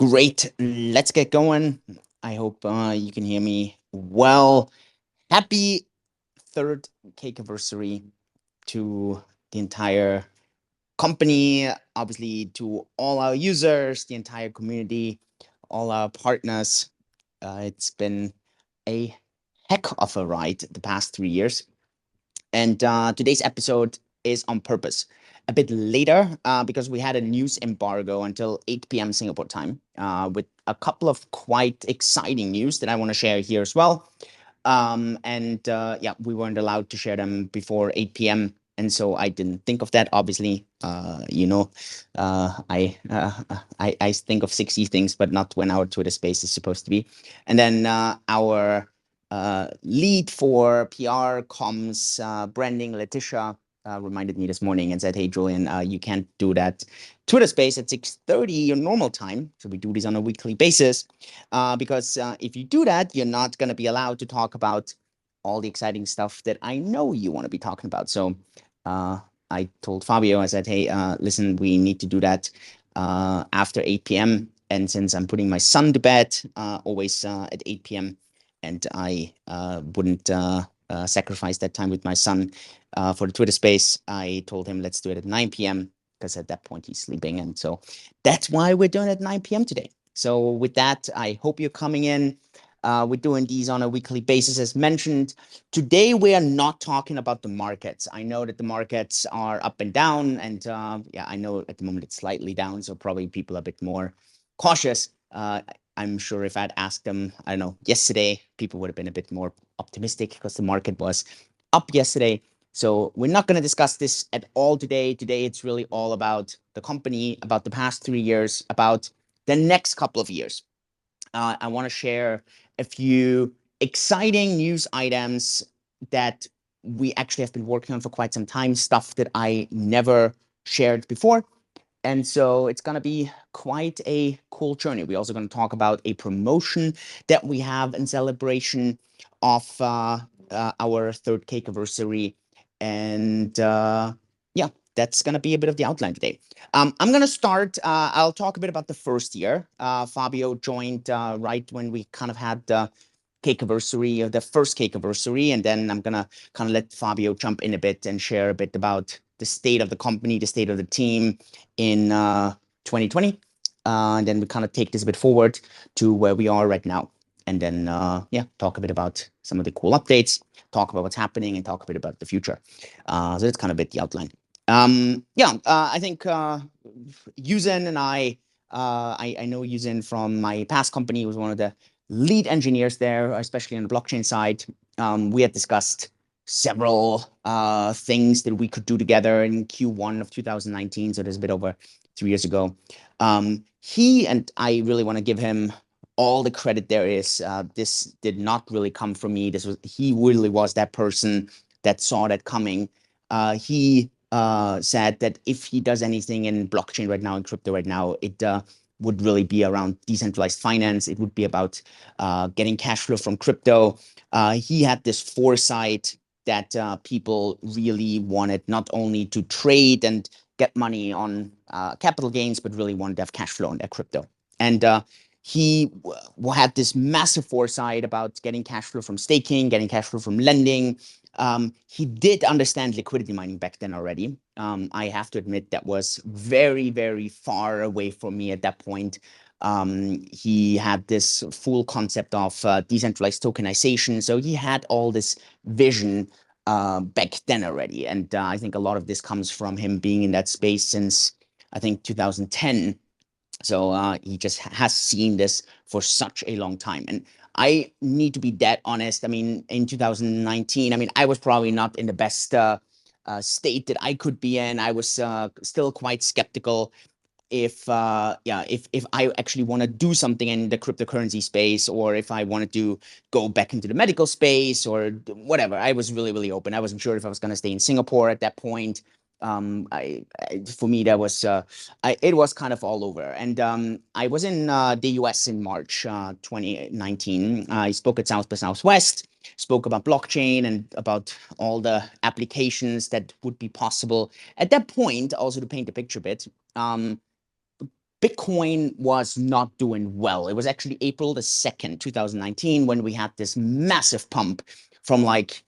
Great. Let's get going. I hope you can hear me well. Happy third Cakeaversary to the entire company, obviously to all our users, the entire community, all our partners. It's been a heck of a ride the past 3 years. And today's episode is on purpose. A bit later, because we had a news embargo until 8 p.m. Singapore time, with a couple of quite exciting news that I want to share here as well. Yeah, we weren't allowed to share them before 8 p.m. And so I didn't think of that. Obviously, I think of 60 things, but not when our Twitter space is supposed to be. And then our lead for PR, comms, branding, Letitia, reminded me this morning and said, "Hey, Julian, you can't do that Twitter space at 6:30 your normal time." So we do this on a weekly basis because if you do that, you're not going to be allowed to talk about all the exciting stuff that I know you want to be talking about. So I told Fabio, I said, "Hey, listen, we need to do that after 8 p.m. And since I'm putting my son to bed always at 8 p.m., and I wouldn't sacrifice that time with my son for the Twitter space, I told him, let's do it at 9 p.m. because at that point he's sleeping. And so that's why we're doing it at 9 p.m. today. So with that, I hope you're coming in. We're doing these on a weekly basis, as mentioned. Today, we are not talking about the markets. I know that the markets are up and down, and yeah, I know at the moment it's slightly down, so probably people are a bit more cautious. I'm sure if I'd asked them, I don't know, yesterday, people would have been a bit more optimistic because the market was up yesterday. So we're not going to discuss this at all today. Today, it's really all about the company, about the past 3 years, about the next couple of years. I want to share a few exciting news items that we actually have been working on for quite some time, stuff that I never shared before. And so it's going to be quite a cool journey. We're also going to talk about a promotion that we have in celebration of our third Cakeaversary. And yeah, that's going to be a bit of the outline today. I'm going to start. I'll talk a bit about the first year. Fabio joined right when we kind of had the Cakeaversary, the first Cakeaversary, and then I'm going to kind of let Fabio jump in a bit and share a bit about the state of the company, the state of the team in 2020. And then we kind of take this a bit forward to where we are right now. And then, yeah, talk a bit about some of the cool updates, talk about what's happening, and talk a bit about the future. So that's kind of a bit the outline. Yeah, I think u-zyn and I know u-zyn from my past company. He was one of the lead engineers there, especially on the blockchain side. We had discussed several things that we could do together in Q1 of 2019. So that's a bit over 3 years ago. He and I really want to give him all the credit there is. This did not really come from me. He really was that person that saw that coming. He said that if he does anything in blockchain right now, in crypto right now, it would really be around decentralized finance. It would be about getting cash flow from crypto. He had this foresight that people really wanted not only to trade and get money on capital gains, but really wanted to have cash flow on their crypto. And he had this massive foresight about getting cash flow from staking, getting cash flow from lending. He did understand liquidity mining back then already. I have to admit that was very, very far away from me at that point. He had this full concept of decentralized tokenization. So he had all this vision back then already. And I think a lot of this comes from him being in that space since, I think, 2010. So he just has seen this for such a long time. And I need to be that honest. I mean, in 2019, I mean, I was probably not in the best state that I could be in. I was still quite skeptical if I actually want to do something in the cryptocurrency space, or if I wanted to go back into the medical space or whatever. I was really, really open. I wasn't sure if I was going to stay in Singapore at that point. For me, that was it was kind of all over. And I was in the US in March 2019. I spoke at South by Southwest, spoke about blockchain and about all the applications that would be possible at that point. Also, to paint the picture a bit, Bitcoin was not doing well. It was actually April the 2nd, 2019, when we had this massive pump from like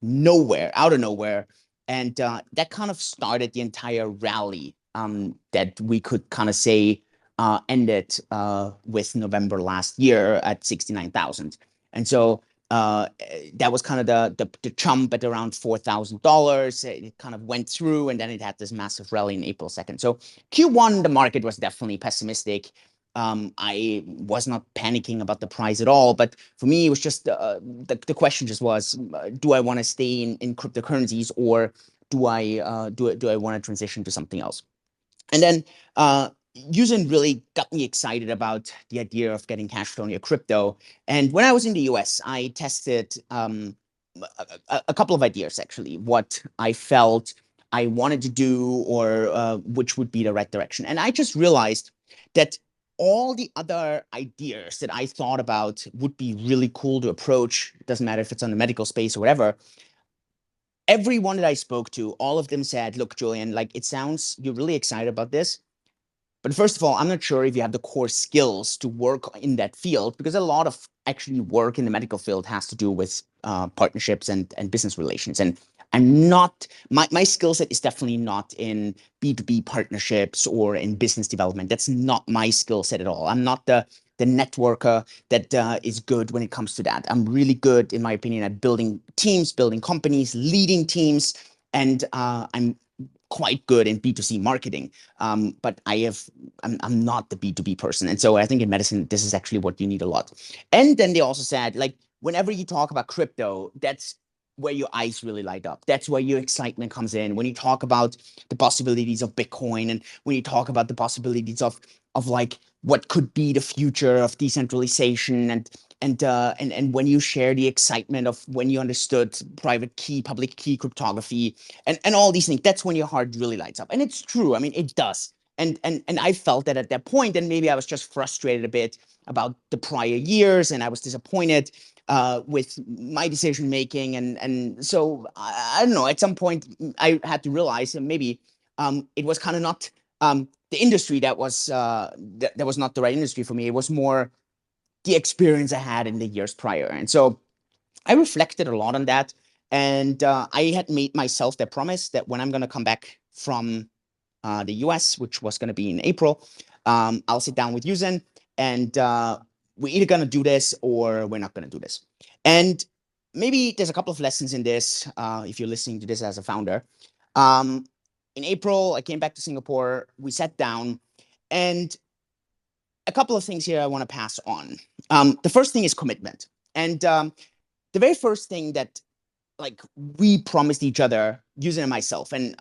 nowhere, out of nowhere. And that kind of started the entire rally that we could kind of say ended with November last year at 69,000. And so that was kind of the jump at around $4,000. It kind of went through, and then it had this massive rally in April 2nd. So Q1, the market was definitely pessimistic. I was not panicking about the price at all, but for me, it was just the question just was, do I want to stay in cryptocurrencies, or do I want to transition to something else? And then u-zyn really got me excited about the idea of getting cash flow near crypto. And when I was in the US, I tested a couple of ideas, actually, what I felt I wanted to do, or which would be the right direction. And I just realized that all the other ideas that I thought about would be really cool to approach, it doesn't matter if it's on the medical space or whatever, everyone that I spoke to, all of them said, look, Julian, like, it sounds, you're really excited about this. But first of all, I'm not sure if you have the core skills to work in that field, because a lot of actually work in the medical field has to do with partnerships and business relations. And I'm not, my skill set is definitely not in B2B partnerships or in business development. That's not my skill set at all. I'm not the networker that is good when it comes to that. I'm really good, in my opinion, at building teams, building companies, leading teams. And I'm quite good in B2C marketing, but I'm not the B2B person. And so I think in medicine, this is actually what you need a lot. And then they also said, like, whenever you talk about crypto, that's where your eyes really light up. That's where your excitement comes in. When you talk about the possibilities of Bitcoin, and when you talk about the possibilities of like what could be the future of decentralization, and when you share the excitement of when you understood private key, public key cryptography, and all these things, that's when your heart really lights up. And it's true. I mean, it does. And I felt that at that point, and maybe I was just frustrated a bit about the prior years, and I was disappointed with my decision making, and so I don't know. At some point, I had to realize that maybe it was kind of not the industry that was that was not the right industry for me. It was more the experience I had in the years prior, and so I reflected a lot on that, and I had made myself that promise that when I'm going to come back from the US, which was going to be in April, I'll sit down with u-zyn, and we're either going to do this or we're not going to do this. And maybe there's a couple of lessons in this if you're listening to this as a founder. In April, I came back to Singapore. We sat down, and a couple of things here I want to pass on. The first thing is commitment. And the very first thing that, like, we promised each other, u-zyn and myself, and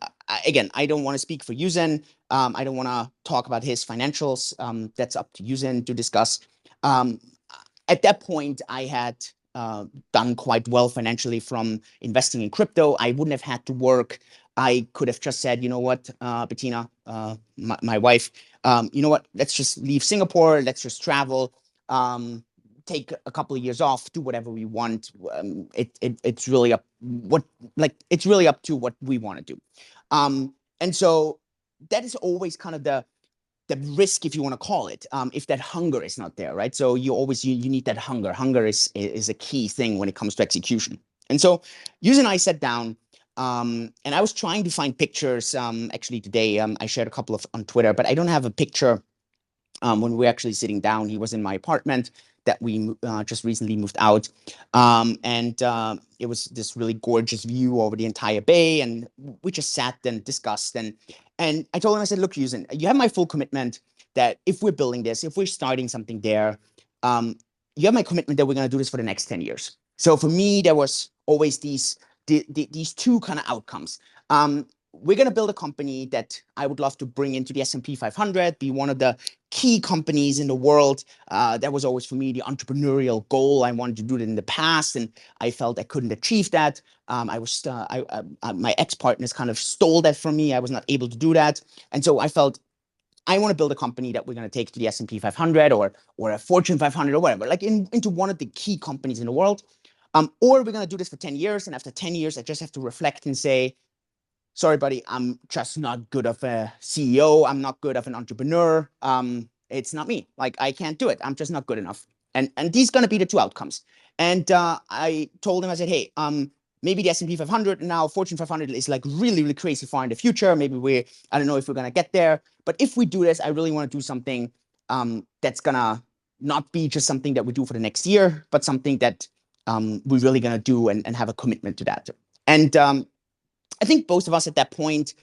again, I don't want to speak for u-zyn. I don't want to talk about his financials. That's up to u-zyn to discuss. At that point, I had done quite well financially from investing in crypto. I wouldn't have had to work. I could have just said, you know what, Bettina, my wife, you know what, let's just leave Singapore. Let's just travel. Take a couple of years off, do whatever we want. It's really up it's really up to what we want to do. And so that is always kind of the risk, if you want to call it, if that hunger is not there, right? So you need that hunger. Hunger is a key thing when it comes to execution. And so u-zyn and I sat down, and I was trying to find pictures. Actually today, I shared a couple of on Twitter, but I don't have a picture when we were actually sitting down. He was in my apartment that we just recently moved out. And it was this really gorgeous view over the entire bay. And we just sat and discussed. And I told him, I said, look, u-zyn, you have my full commitment that if we're building this, if we're starting something there, you have my commitment that we're going to do this for the next 10 years. So for me, there was always these two kind of outcomes. We're going to build a company that I would love to bring into the S&P 500, be one of the key companies in the world. That was always, for me, the entrepreneurial goal. I wanted to do it in the past, and I felt I couldn't achieve that. My ex-partners kind of stole that from me. I was not able to do that. And so I felt I want to build a company that we're going to take to the S&P 500 or a Fortune 500 or whatever, like into one of the key companies in the world. Or we're going to do this for 10 years. And after 10 years, I just have to reflect and say, sorry, buddy, I'm just not good of a CEO. I'm not good of an entrepreneur. It's not me. Like, I can't do it. I'm just not good enough. And these going to be the two outcomes. And I told him, I said, hey, maybe the S&P 500 and now Fortune 500 is like really, really crazy far in the future. Maybe I don't know if we're going to get there. But if we do this, I really want to do something that's going to not be just something that we do for the next year, but something that we're really going to do and have a commitment to that. And I think both of us at that point,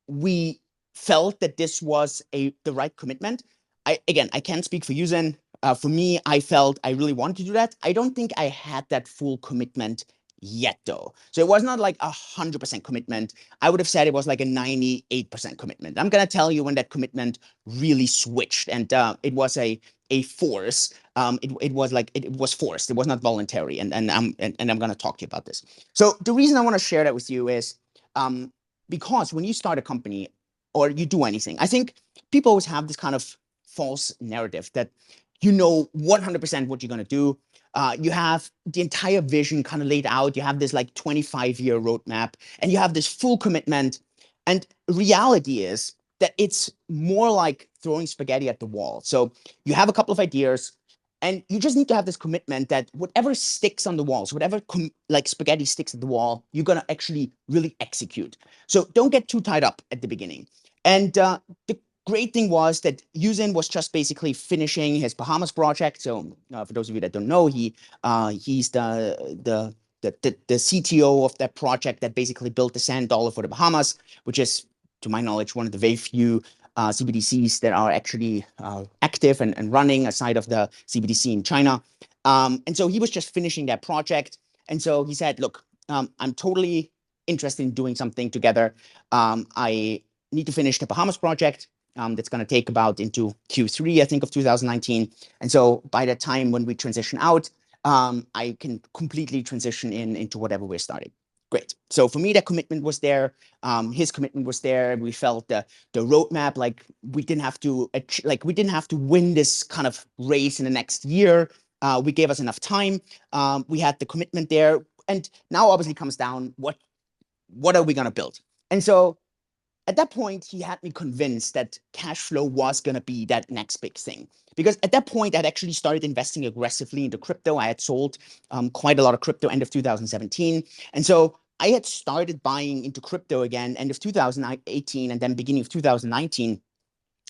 we felt that this was the right commitment. I can't speak for u-zyn. For me, I felt I really wanted to do that. I don't think I had that full commitment yet, though. So it was not like 100% commitment. I would have said it was like a 98% commitment. I'm going to tell you when that commitment really switched, and it was a force. It was forced. It was not voluntary, and I'm going to talk to you about this. So the reason I want to share that with you is because when you start a company or you do anything, I think people always have this kind of false narrative that you know 100% what you're going to do. You have the entire vision kind of laid out. You have this like 25-year roadmap, and you have this full commitment. And reality is that it's more like throwing spaghetti at the wall. So you have a couple of ideas, and you just need to have this commitment that whatever sticks on the walls, whatever like spaghetti sticks at the wall, you're going to actually really execute. So don't get too tied up at the beginning. And the great thing was that u-zyn was just basically finishing his Bahamas project. So for those of you that don't know, he's the CTO of that project that basically built the sand dollar for the Bahamas, which is, to my knowledge, one of the very few CBDCs that are actually active and running aside of the CBDC in China. And so he was just finishing that project. And so he said, look, I'm totally interested in doing something together. I need to finish the Bahamas project. That's going to take about into Q3, I think, of 2019. And so by the time when we transition out, I can completely transition into whatever we're starting. Great. So for me, that commitment was there. His commitment was there. We felt the roadmap, like we didn't have to win this kind of race in the next year. We gave us enough time. We had the commitment there. And now obviously comes down, what are we going to build? And so at that point, he had me convinced that Cashflow was going to be that next big thing. Because at that point, I'd actually started investing aggressively into crypto. I had sold quite a lot of crypto end of 2017. And so I had started buying into crypto again end of 2018 and then beginning of 2019.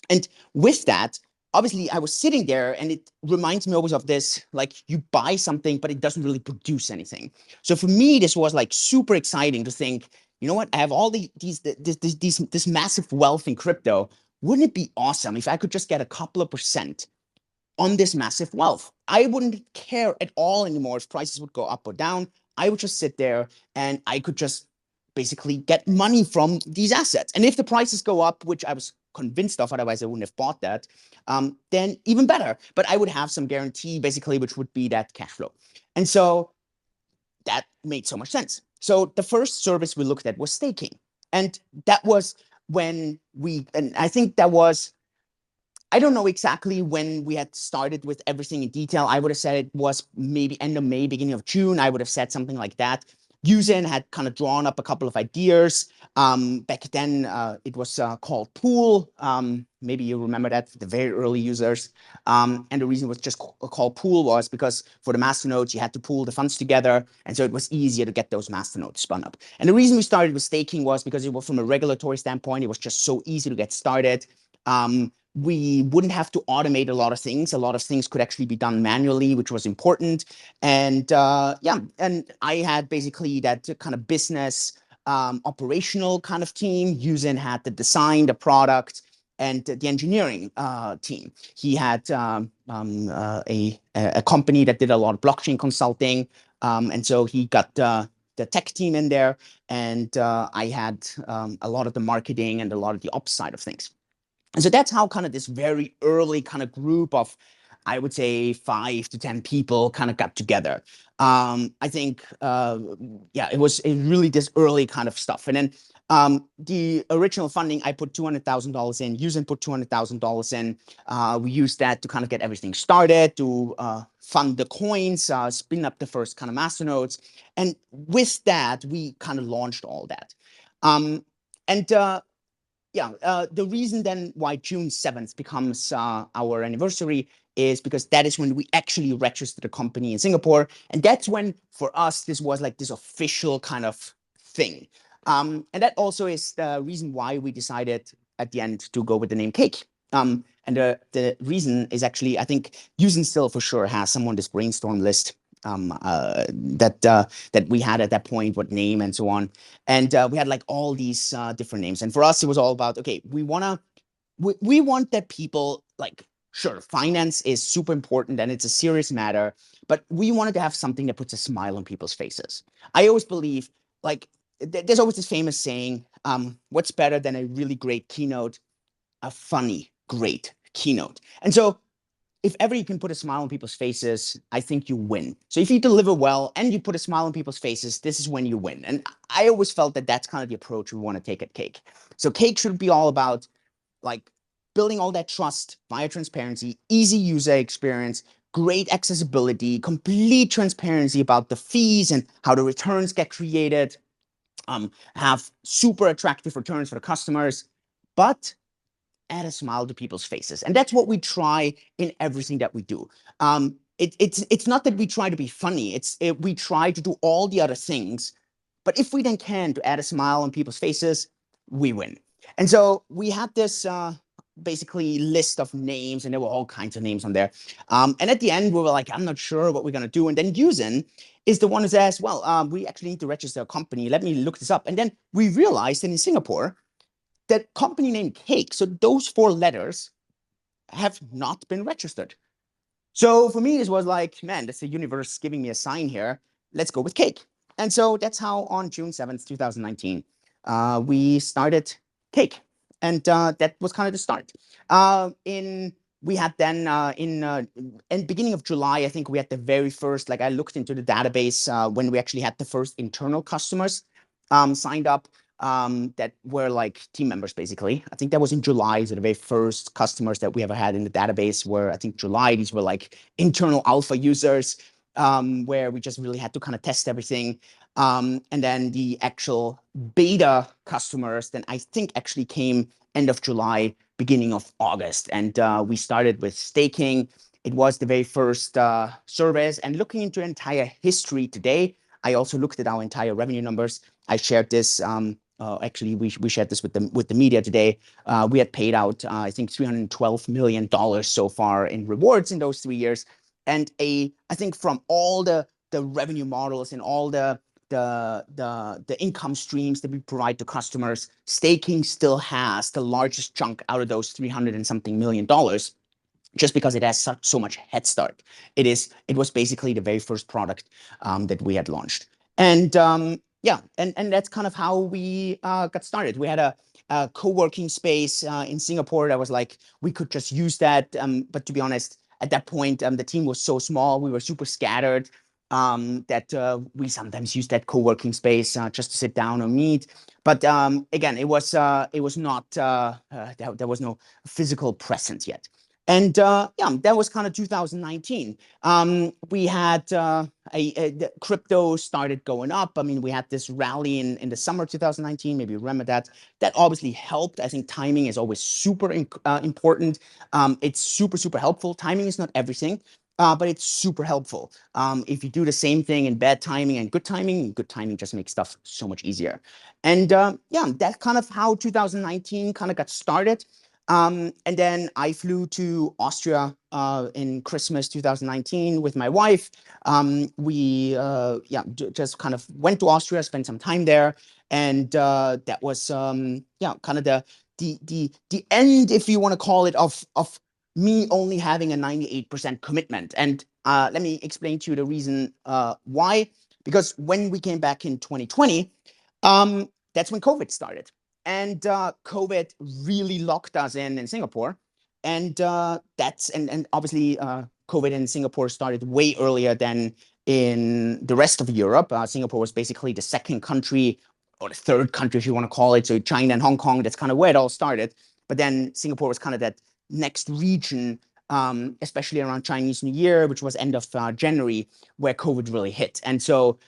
And with that, obviously, I was sitting there, and it reminds me always of this, like you buy something, but it doesn't really produce anything. So for me, this was like super exciting to think, you know what? I have all this massive wealth in crypto. Wouldn't it be awesome if I could just get a couple of percent on this massive wealth? I wouldn't care at all anymore if prices would go up or down. I would just sit there and I could just basically get money from these assets. And if the prices go up, which I was convinced of, otherwise I wouldn't have bought that, then even better. But I would have some guarantee, basically, which would be that cash flow. And so that made so much sense. So the first service we looked at was staking. And that was when and I think that was, I don't know exactly when we had started with everything in detail. I would have said it was maybe end of May, beginning of June. I would have said something like that. u-zyn had kind of drawn up a couple of ideas. Back then, it was called Pool. Maybe you remember that for the very early users. And the reason it was just called Pool was because for the masternodes, you had to pool the funds together. And so it was easier to get those masternodes spun up. And the reason we started with staking was because it was, from a regulatory standpoint, it was just so easy to get started. We wouldn't have to automate a lot of things. A lot of things could actually be done manually, which was important. And yeah, and I had basically that kind of business operational kind of team. u-zyn had the design, the product, and the engineering team. He had a company that did a lot of blockchain consulting. And so he got the tech team in there. And I had a lot of the marketing and a lot of the ops side of things. And so that's how kind of this very early kind of group of, I would say, 5 to 10 people kind of got together. I think, yeah, it was really this early kind of stuff. And then the original funding, I put $200,000 in. u-zyn put $200,000 in. We used that to kind of get everything started, to fund the coins, spin up the first kind of masternodes. And with that, we kind of launched all that. Um, and the reason then why June 7th becomes our anniversary is because that is when we actually registered the company in Singapore. And that's when, for us, this was like this official kind of thing. And that also is the reason why we decided at the end to go with the name Cake. And the reason is actually, I think u-zyn still for sure has someone on this brainstorm list that we had at that point, what name and so on. And we had like all these different names. And for us, it was all about, okay, we want that people like, sure, finance is super important and it's a serious matter, but we wanted to have something that puts a smile on people's faces. I always believe, like, there's always this famous saying, what's better than a really great keynote? A funny, great keynote. And so if ever you can put a smile on people's faces, I think you win. So if you deliver well and you put a smile on people's faces, this is when you win. And I always felt that that's kind of the approach we want to take at Cake. So Cake should be all about like building all that trust via transparency, easy user experience, great accessibility, complete transparency about the fees and how the returns get created, have super attractive returns for the customers, but add a smile to people's faces. And that's what we try in everything that we do. It's not that we try to be funny. We try to do all the other things. But if we then can to add a smile on people's faces, we win. And so we had this basically list of names, and there were all kinds of names on there. And at the end, we were like, I'm not sure what we're going to do. And then u-zyn is the one who says, well, we actually need to register a company. Let me look this up. And then we realized that in Singapore, that company name Cake, so those 4 letters have not been registered. So for me, this was like, man, that's the universe giving me a sign here. Let's go with Cake. And so that's how on June 7th, 2019, we started Cake. And that was kind of the start. We had then in beginning of July, I think we had the very first, like I looked into the database when we actually had the first internal customers signed up that were like team members, basically. I think that was in July. So the very first customers that we ever had in the database were, I think, July. These were like internal alpha users where we just really had to kind of test everything. And then the actual beta customers then I think actually came end of July, beginning of August. And we started with staking. It was the very first service. And looking into entire history today, I also looked at our entire revenue numbers. I shared this. Actually, we shared this with the media today. We had paid out, I think, $312 million so far in rewards in those 3 years. And I think from all the revenue models and all the income streams that we provide to customers, staking still has the largest chunk out of those 300 and something million dollars, just because it has so much head start. It was basically the very first product that we had launched. And yeah, and that's kind of how we got started. We had a co-working space in Singapore that was like, we could just use that. But to be honest, at that point, the team was so small, we were super scattered, that we sometimes used that co-working space just to sit down or meet. But again, it was not, there was no physical presence yet. And yeah, that was kind of 2019. We had the crypto started going up. I mean, we had this rally in the summer 2019. Maybe you remember that. That obviously helped. I think timing is always super important. It's super, super helpful. Timing is not everything, but it's super helpful. If you do the same thing in bad timing and good timing just makes stuff so much easier. And yeah, that's kind of how 2019 kind of got started. And then I flew to Austria in Christmas 2019 with my wife. We yeah, just kind of went to Austria, spent some time there, and that was yeah, kind of the end, if you want to call it, of me only having a 98% commitment. And let me explain to you the reason why. Because when we came back in 2020, that's when COVID started. And COVID really locked us in Singapore. And and obviously COVID in Singapore started way earlier than in the rest of Europe. Singapore was basically the second country or the third country, if you want to call it. So China and Hong Kong, that's kind of where it all started. But then Singapore was kind of that next region especially around Chinese New Year, which was end of January, where COVID really hit. And so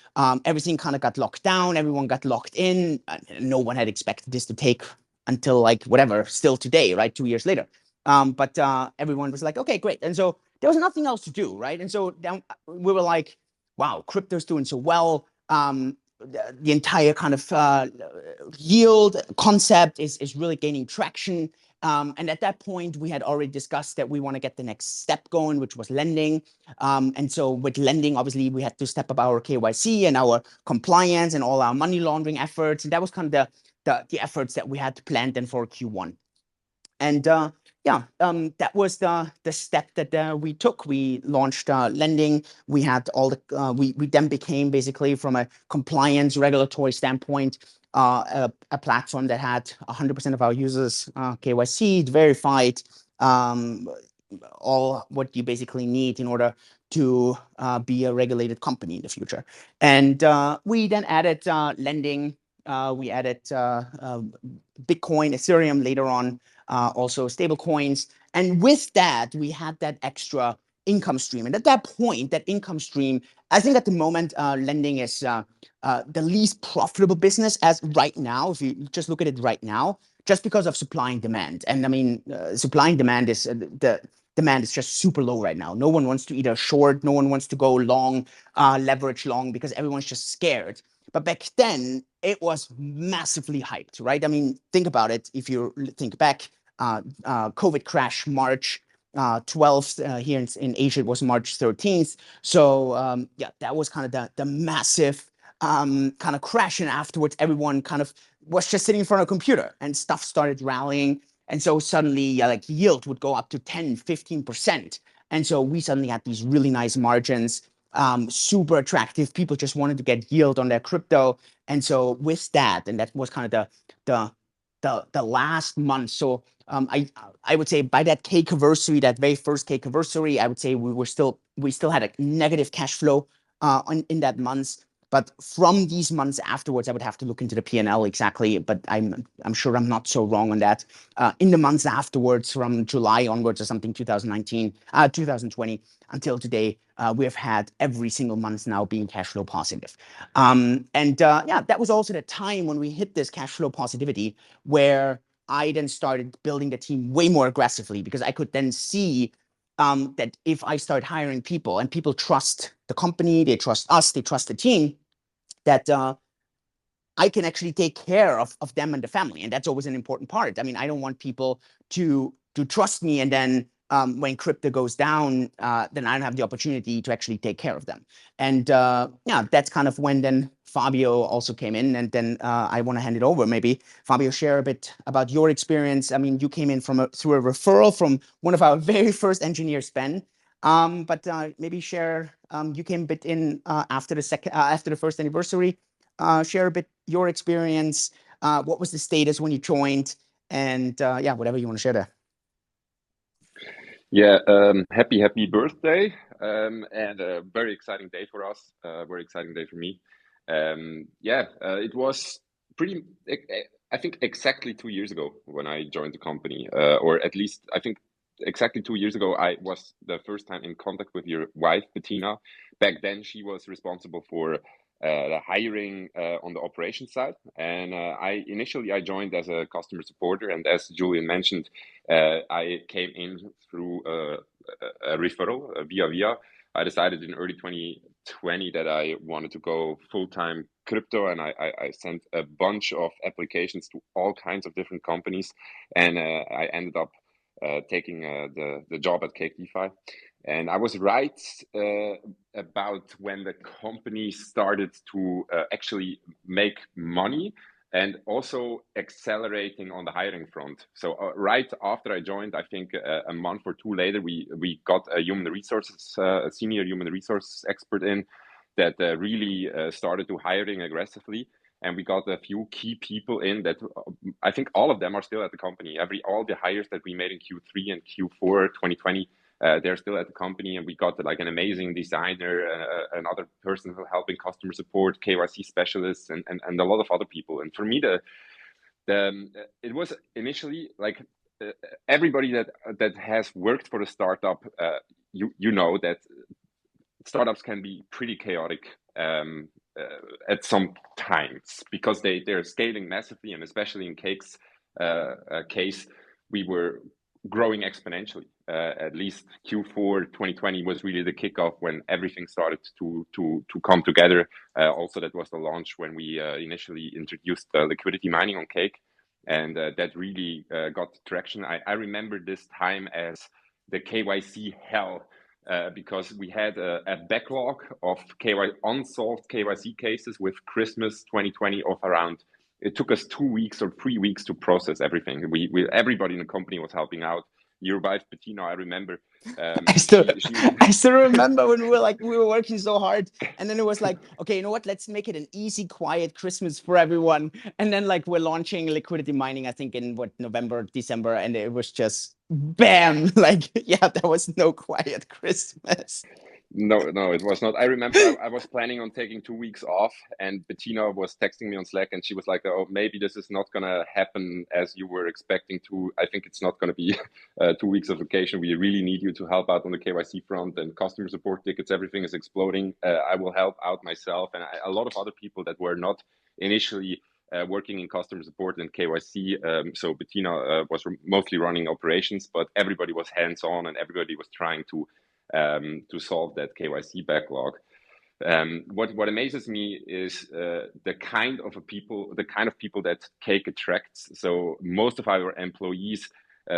everything kind of got locked down. Everyone got locked in. No one had expected this to take until like whatever, still today, right? 2 years later. But everyone was like, okay, great. And so there was nothing else to do, right? And so then we were like, wow, crypto's doing so well. The entire kind of yield concept is really gaining traction. And at that point, we had already discussed that we want to get the next step going, which was lending. And so with lending, obviously, we had to step up our KYC and our compliance and all our money laundering efforts. And that was kind of the efforts that we had planned then for Q1. And that was the step that we took. We launched lending. We had all the we then became basically from a compliance regulatory standpoint a platform that had 100% of our users KYC'd, verified, all what you basically need in order to be a regulated company in the future. And we then added lending. We added Bitcoin, Ethereum later on, also stable coins. And with that, we had that extra income stream. And at that point, that income stream, I think at the moment, lending is the least profitable business as right now, if you just look at it right now, just because of supply and demand. And I mean, supply and demand is the demand is just super low right now. No one wants to either short, no one wants to go long, leverage long, because everyone's just scared. But back then, it was massively hyped, right? I mean, think about it. If you think back, COVID crash, March 12th, here in Asia, it was March 13th. So yeah, that was kind of the massive kind of crash. And afterwards, everyone kind of was just sitting in front of a computer and stuff started rallying. And so suddenly like yield would go up to 10, 15%. And so we suddenly had these really nice margins, super attractive. People just wanted to get yield on their crypto. And so with that, and that was kind of the last month. So I would say by that Cakeaversary, that very first Cakeaversary, I would say we still had a negative cash flow in that month. But from these months afterwards, I would have to look into the P&L exactly, but I'm sure I'm not so wrong on that. In the months afterwards, from July onwards or something, 2020 until today, we have had every single month now being cash flow positive. Yeah, that was also the time when we hit this cash flow positivity, where I then started building the team way more aggressively, because I could then see that if I start hiring people and people trust the company, they trust us, they trust the team, that I can actually take care of them and the family. And that's always an important part. I mean, I don't want people to trust me and then when crypto goes down, then I don't have the opportunity to actually take care of them. And yeah, that's kind of when then Fabio also came in, and then I want to hand it over. Maybe Fabio, share a bit about your experience. I mean, you came in through a referral from one of our very first engineers, Ben. But maybe share. You came a bit in after the first anniversary. Share a bit your experience. What was the status when you joined? And yeah, whatever you want to share there. Yeah, happy birthday, and a very exciting day for us, very exciting day for me. Yeah, it was pretty, I think exactly 2 years ago when I joined the company, or at least I think exactly 2 years ago, I was the first time in contact with your wife, Bettina. Back then, she was responsible for the hiring on the operations side, and I joined as a customer supporter, and as Julian mentioned, I came in through a referral via. I decided in early 2020 that I wanted to go full-time crypto, and I sent a bunch of applications to all kinds of different companies, and I ended up taking the job at Cake DeFi. And I was right about when the company started to actually make money and also accelerating on the hiring front. So right after I joined, I think a month or two later, we got a a senior human resources expert in that really started to hiring aggressively. And we got a few key people in that I think all of them are still at the company. All the hires that we made in Q3 and Q4 2020, they're still at the company, and we got like an amazing designer, another person who helping customer support, KYC specialists, and a lot of other people. And for me, it was initially like everybody that has worked for a startup, you know that startups can be pretty chaotic at some times because they're scaling massively, and especially in Cake's case, we were growing exponentially. At least Q4 2020 was really the kickoff when everything started to come together. Also, that was the launch when we initially introduced liquidity mining on Cake, and that really got traction. I remember this time as the KYC hell. Because we had a backlog of unsolved KYC cases with Christmas 2020 of around. It took us 2 weeks or 3 weeks to process everything. Everybody in the company was helping out. Your wife Bettina, I remember. I still remember when we were working so hard, and then it was like, okay, you know what? Let's make it an easy, quiet Christmas for everyone. And then like we're launching liquidity mining, I think in November, December, and it was just bam, like yeah, there was no quiet Christmas. No, it was not. I remember I was planning on taking 2 weeks off, and Bettina was texting me on Slack, and she was like, "Oh, maybe this is not gonna happen as you were expecting to. I think it's not gonna be 2 weeks of vacation. We really need you to help out on the KYC front and customer support tickets. Everything is exploding. I will help out myself and a lot of other people that were not initially working in customer support and KYC. So Bettina was mostly running operations, but everybody was hands-on and everybody was trying to solve that KYC backlog. What amazes me is the kind of people that Cake attracts. So most of our employees.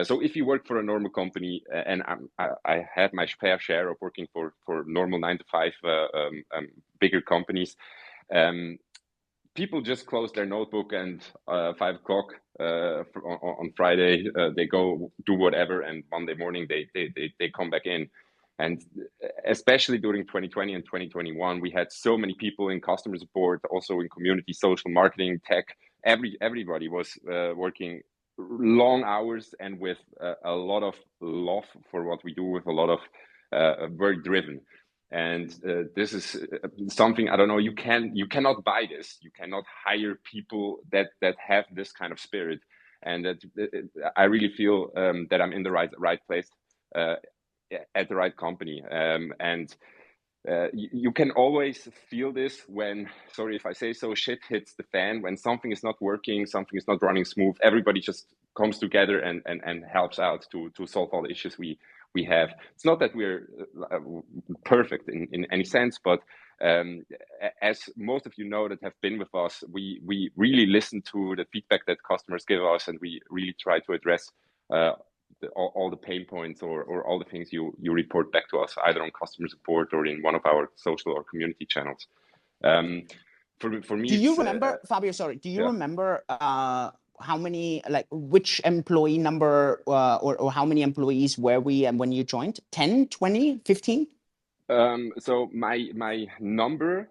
So if you work for a normal company, and I had my fair share of working for normal 9 to 5 bigger companies. People just close their notebook and 5 o'clock on Friday they go do whatever, and Monday morning they come back in. And especially during 2020 and 2021, we had so many people in customer support, also in community, social marketing, tech. Everybody was working long hours and with a lot of love for what we do, with a lot of very driven. And this is something, I don't know, you cannot buy this. You cannot hire people that have this kind of spirit. And that I really feel that I'm in the right place at the right company. And you can always feel this when, sorry if I say so, shit hits the fan, when something is not working, something is not running smooth. Everybody just comes together and helps out to solve all the issues we have. It's not that we're perfect in any sense, but as most of you know that have been with us, we really listen to the feedback that customers give us, and we really try to address all the pain points or all the things you report back to us, either on customer support or in one of our social or community channels. For me, do you remember, Fabio? Sorry, do you remember how many, like, which employee number or how many employees were we and when you joined? 10, 20, 15? So my number,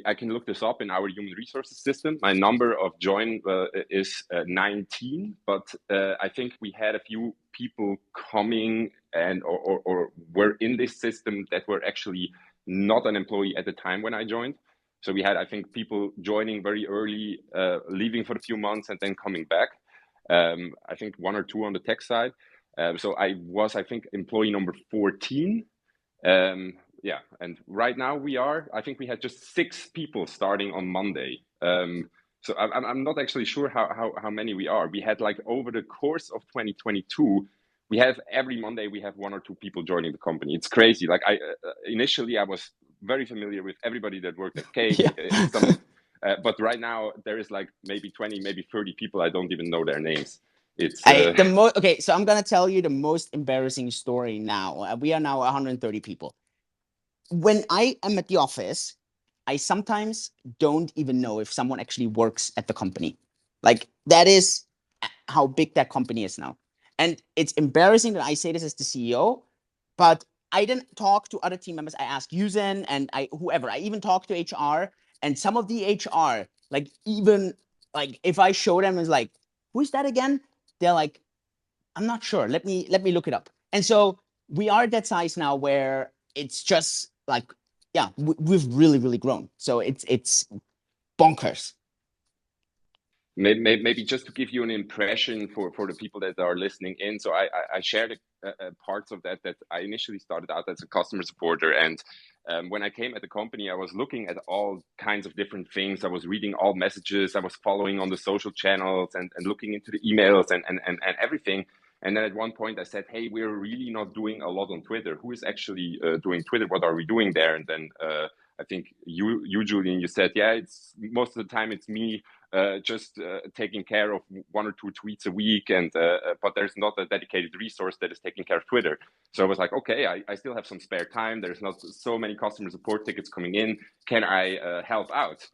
I can look this up in our human resources system. My number of join is 19, but I think we had a few people coming and or were in this system that were actually not an employee at the time when I joined. So we had, I think, people joining very early, leaving for a few months and then coming back. I think 1 or 2 on the tech side. So I was, I think, employee number 14. Yeah, and right now I think we had just 6 people starting on Monday. So I'm not actually sure how many we are. We had, like, over the course of 2022, we have every Monday we have 1 or 2 people joining the company. It's crazy. Like initially I was very familiar with everybody that worked at Cake. Yeah. But right now there is like maybe 20, maybe 30 people. I don't even know their names. It's okay, so I'm gonna tell you the most embarrassing story now. We are now 130 people. When I am at the office, I sometimes don't even know if someone actually works at the company. Like, that is how big that company is now. And it's embarrassing that I say this as the CEO, but I didn't talk to other team members. I asked u-zyn and whoever. I even talked to HR, and some of the HR, like, even like if I show them, is like, who is that again? They're like, I'm not sure. Let me look it up. And so we are at that size now where it's just like, yeah, we've really grown. So it's bonkers. Maybe just to give you an impression for the people that are listening in. So I shared parts of that I initially started out as a customer supporter. And when I came at the company, I was looking at all kinds of different things. I was reading all messages. I was following on the social channels and looking into the emails and everything. And then at one point I said, hey, we're really not doing a lot on Twitter. Who is actually doing Twitter? What are we doing there? And then I think you, Julian, you said, yeah, it's most of the time it's me just taking care of 1 or 2 tweets a week, and but there's not a dedicated resource that is taking care of Twitter. So I was like, okay, I still have some spare time. There's not so many customer support tickets coming in. Can I help out?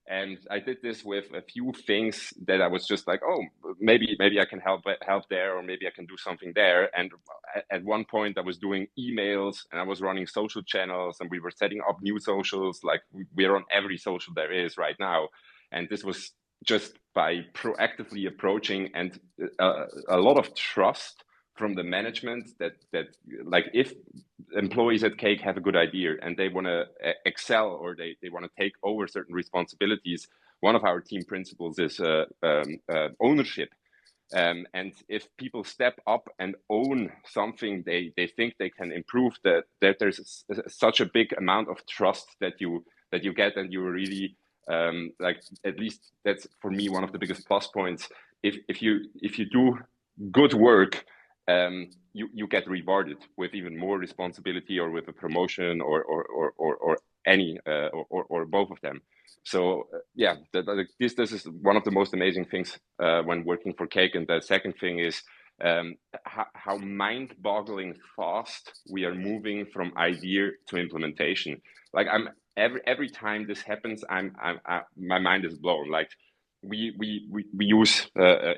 And I did this with a few things that I was just like, oh, maybe I can help there, or maybe I can do something there. And at one point, I was doing emails and I was running social channels, and we were setting up new socials. Like we're on every social there is right now, and this was just by proactively approaching and a lot of trust from the management that like if employees at Cake have a good idea and they want to excel, or they want to take over certain responsibilities, one of our team principles is ownership. And if people step up and own something they think they can improve, that there's such a big amount of trust that you get, and you really like, at least that's for me one of the biggest plus points. If you do good work, you get rewarded with even more responsibility, or with a promotion, or any or both of them. So yeah, this is one of the most amazing things when working for Cake. And the second thing is how mind-boggling fast we are moving from idea to implementation. Like every time this happens, my mind is blown. Like we use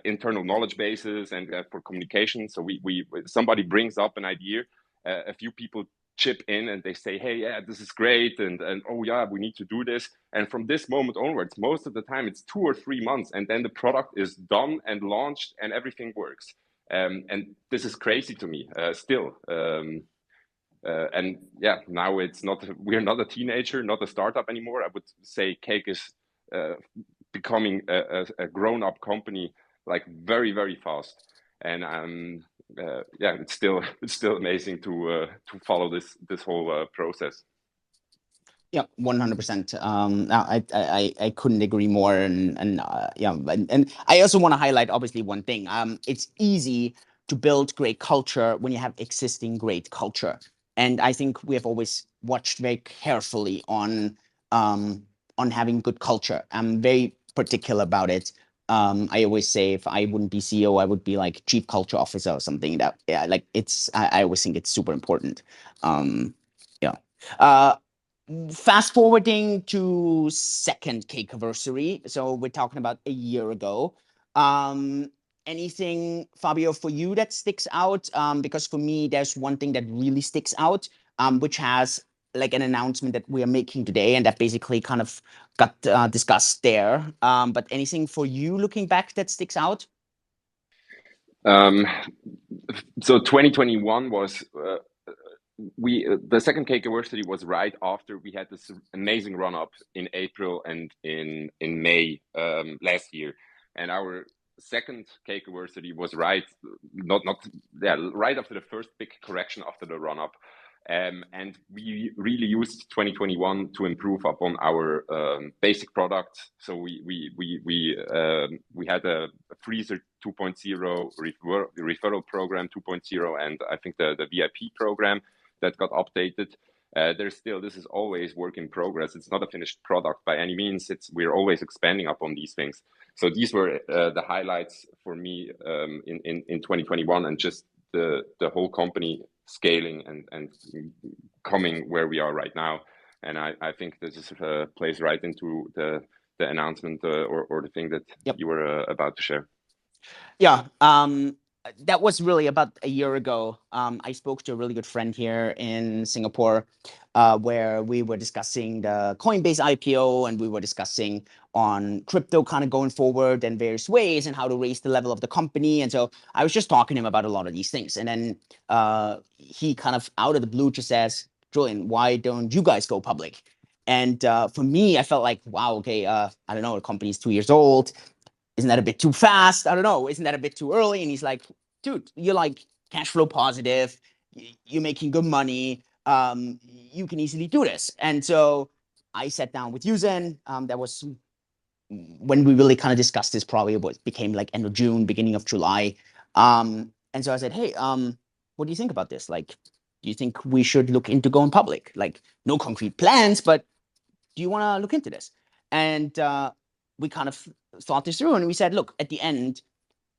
internal knowledge bases and for communication. So we somebody brings up an idea, a few people chip in and they say, hey, yeah, this is great, and oh yeah, we need to do this. And from this moment onwards, most of the time it's 2 or 3 months, and then the product is done and launched and everything works. And this is crazy to me still. And yeah, now we're not a teenager, not a startup anymore. I would say Cake is becoming a grown-up company, like very, very fast. And yeah, it's still amazing to follow this whole process. Yeah, 100%. I couldn't agree more. And yeah, and I also want to highlight obviously one thing. It's easy to build great culture when you have existing great culture. And I think we have always watched very carefully on having good culture. I'm very particular about it. I always say if I wouldn't be CEO, I would be like chief culture officer or something. That, yeah, like I always think it's super important. Yeah. Fast forwarding to second Cakeaversary. So we're talking about a year ago. Anything, Fabio, for you that sticks out? Because for me, there's one thing that really sticks out, which has like an announcement that we are making today, and that basically kind of got discussed there. But anything for you looking back that sticks out? So 2021 was the second Cakeaversary was right after we had this amazing run up in April and in May last year, and our second Cakeaversary was right after the first big correction after the run up. And we really used 2021 to improve upon our basic product. So we had a freezer 2.0, referral program 2.0, and I think the VIP program that got updated. This is always work in progress. It's not a finished product by any means. We're always expanding upon these things. So these were the highlights for me in 2021, and just the whole company scaling and coming where we are right now. And I think this is plays right into the announcement or the thing that you were about to share. Yeah. That was really about a year ago. I spoke to a really good friend here in Singapore, where we were discussing the Coinbase IPO, and we were discussing on crypto kind of going forward and various ways and how to raise the level of the company. And so I was just talking to him about a lot of these things. And then he kind of out of the blue just says, Julian, why don't you guys go public? And for me, I felt like, wow, okay, I don't know, the company's 2 years old. isn't that a bit too fast? I don't know. Isn't that a bit too early? And he's like, dude, you're like cash flow positive. You're making good money. You can easily do this. And so I sat down with u-zyn. That was when we really kind of discussed this, probably what became like end of June, beginning of July. And so I said, hey, what do you think about this? Like, do you think we should look into going public? Like, no concrete plans, but do you want to look into this? And we kind of thought this through, and we said, look, at the end,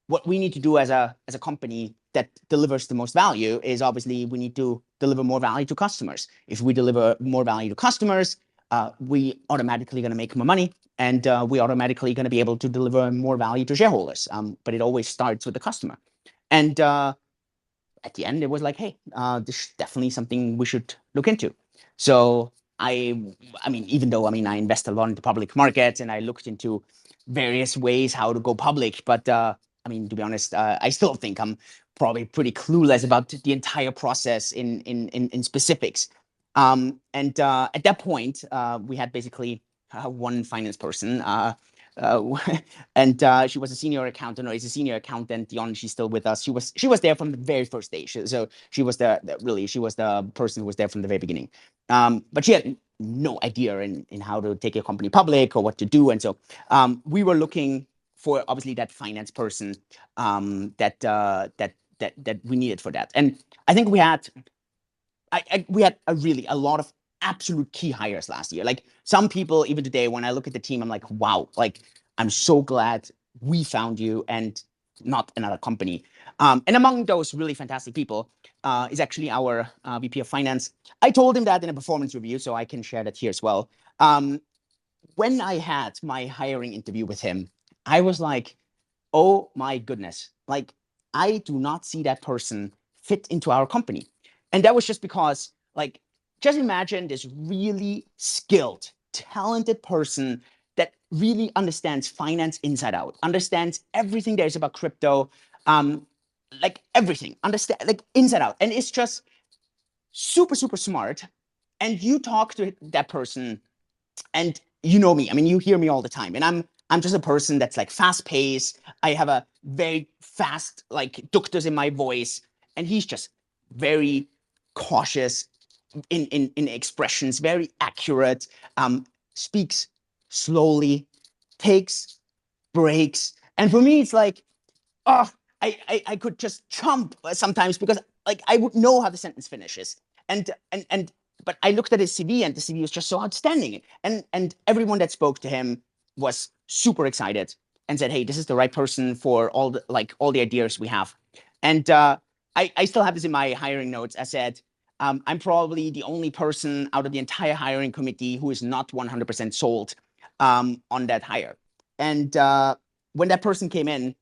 what we need to do as a company that delivers the most value is obviously we need to deliver more value to customers. If we deliver more value to customers, we automatically going to make more money, and we automatically going to be able to deliver more value to shareholders. But it always starts with the customer. And at the end, it was like, hey, this is definitely something we should look into. So I mean, even though, I mean, I invest a lot into public markets and I looked into various ways how to go public, but I mean, to be honest, I still think I'm probably pretty clueless about the entire process in specifics. And at that point, we had basically one finance person, uh, and she was a senior accountant, or is a senior accountant. Dion, she's still with us. She was there from the very first day. So she was she was the person who was there from the very beginning. But she had no idea in how to take a company public or what to do. And so we were looking for obviously that finance person that we needed for that. And I think we had a lot of absolute key hires last year. Like some people, even today, when I look at the team, I'm like, wow, like I'm so glad we found you and not another company. And among those really fantastic people is actually our VP of Finance. I told him that in a performance review, so I can share that here as well. When I had my hiring interview with him, I was like, oh my goodness, like I do not see that person fit into our company. And that was just because, like, just imagine this really skilled, talented person that really understands finance inside out, understands everything there is about crypto, like everything, understand like inside out. And it's just super, super smart. And you talk to that person and you know me. I mean, you hear me all the time, and I'm just a person that's like fast paced. I have a very fast like ductus in my voice, and he's just very cautious in expressions, very accurate, speaks slowly, takes breaks, and for me, it's like, oh, I could just jump sometimes because like I would know how the sentence finishes. And but I looked at his CV and the CV was just so outstanding. And everyone that spoke to him was super excited and said, hey, this is the right person for all the ideas we have. And I still have this in my hiring notes. I said, I'm probably the only person out of the entire hiring committee who is not 100% sold on that hire. And when that person came in,